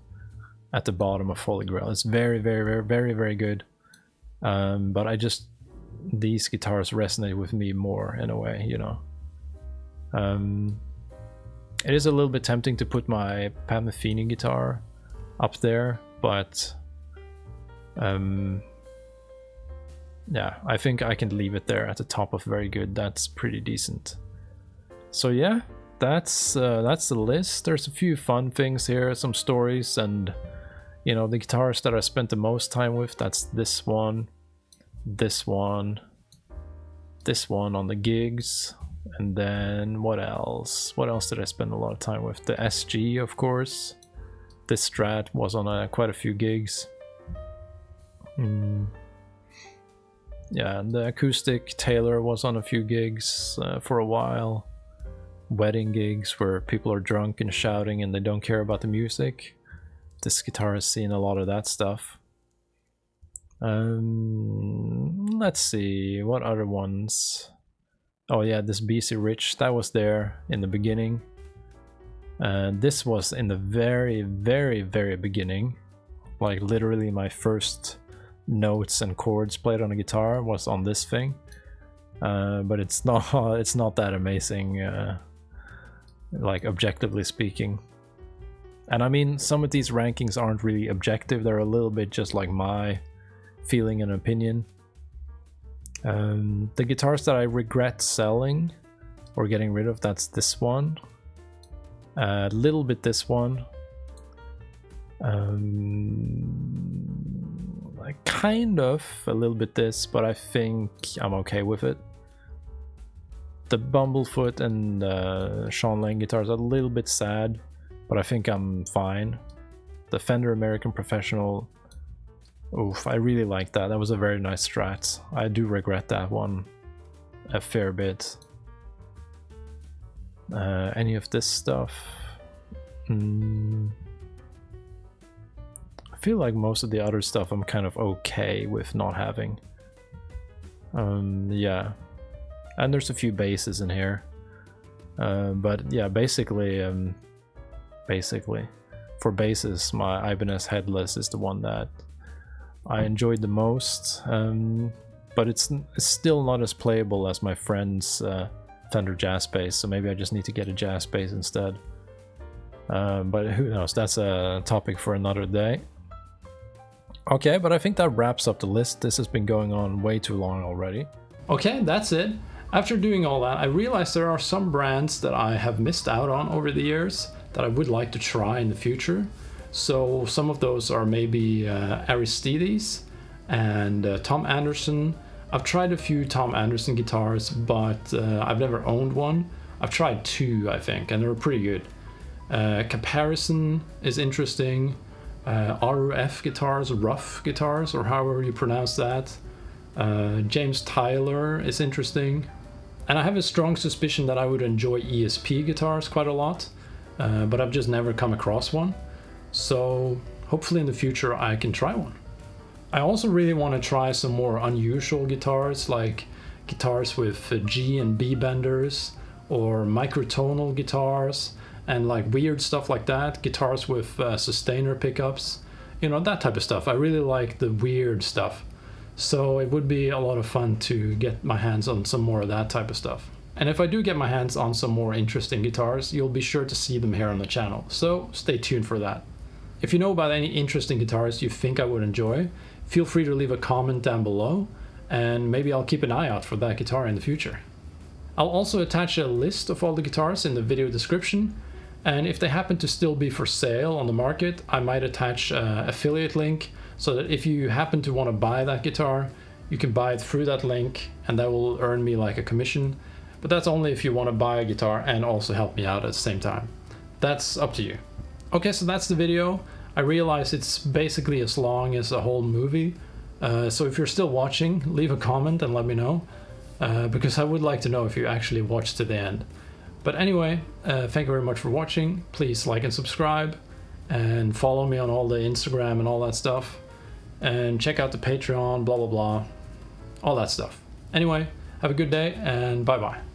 at the bottom of Holy Grail. It's very, very, very, very, very good. But these guitars resonate with me more in a way, you know. It is a little bit tempting to put my Pat Metheny guitar up there, but yeah, I think I can leave it there at the top of very good. That's pretty decent. So yeah, that's the list. There's a few fun things here, some stories, and you know, the guitars that I spent the most time with. That's this one, this one, this one on the gigs, and then what else? What else did I spend a lot of time with? The SG, of course. This Strat was on quite a few gigs. Yeah, and the acoustic Taylor was on a few gigs for a while. Wedding gigs where people are drunk and shouting and they don't care about the music. This guitar has seen a lot of that stuff. Let's see, what other ones? Oh yeah, this BC Rich, that was there in the beginning. This was in the very, very, very beginning. Like literally my first notes and chords played on a guitar was on this thing. But it's not that amazing, like objectively speaking. And I mean, some of these rankings aren't really objective, they're a little bit just like my feeling and opinion. The guitars that I regret selling or getting rid of, that's this one, a little bit this one, like kind of a little bit this, but I think I'm okay with it. The Bumblefoot and Sean Lane guitars are a little bit sad, but I think I'm fine. The Fender American Professional, oof, I really like that. That was a very nice Strat. I do regret that one a fair bit. Any of this stuff? I feel like most of the other stuff I'm kind of okay with not having. Yeah. And there's a few basses in here. But yeah, basically, for basses, my Ibanez headless is the one that I enjoyed the most, but it's still not as playable as my friend's Fender jazz bass, so maybe I just need to get a jazz bass instead. But who knows, that's a topic for another day. Okay, but I think that wraps up the list. This has been going on way too long already. Okay, that's it. After doing all that, I realized there are some brands that I have missed out on over the years that I would like to try in the future. So some of those are maybe Aristides and Tom Anderson. I've tried a few Tom Anderson guitars, but I've never owned one. I've tried 2, I think, and they were pretty good. Comparison is interesting. RUF guitars, rough guitars, or however you pronounce that. James Tyler is interesting. And I have a strong suspicion that I would enjoy ESP guitars quite a lot, but I've just never come across one. So hopefully in the future I can try one. I also really want to try some more unusual guitars, like guitars with G and B benders, or microtonal guitars, and like weird stuff like that, guitars with sustainer pickups, you know, that type of stuff. I really like the weird stuff. So it would be a lot of fun to get my hands on some more of that type of stuff. And if I do get my hands on some more interesting guitars, you'll be sure to see them here on the channel, so stay tuned for that. If you know about any interesting guitars you think I would enjoy, feel free to leave a comment down below, and maybe I'll keep an eye out for that guitar in the future. I'll also attach a list of all the guitars in the video description, and if they happen to still be for sale on the market, I might attach an affiliate link so that if you happen to want to buy that guitar, you can buy it through that link, and that will earn me like a commission. But that's only if you want to buy a guitar and also help me out at the same time. That's up to you. Okay, so that's the video. I realize it's basically as long as a whole movie, so if you're still watching, leave a comment and let me know, because I would like to know if you actually watched to the end. But anyway, thank you very much for watching. Please like and subscribe, and follow me on all the Instagram and all that stuff, and check out the Patreon, blah blah blah, all that stuff. Anyway, have a good day, and bye bye.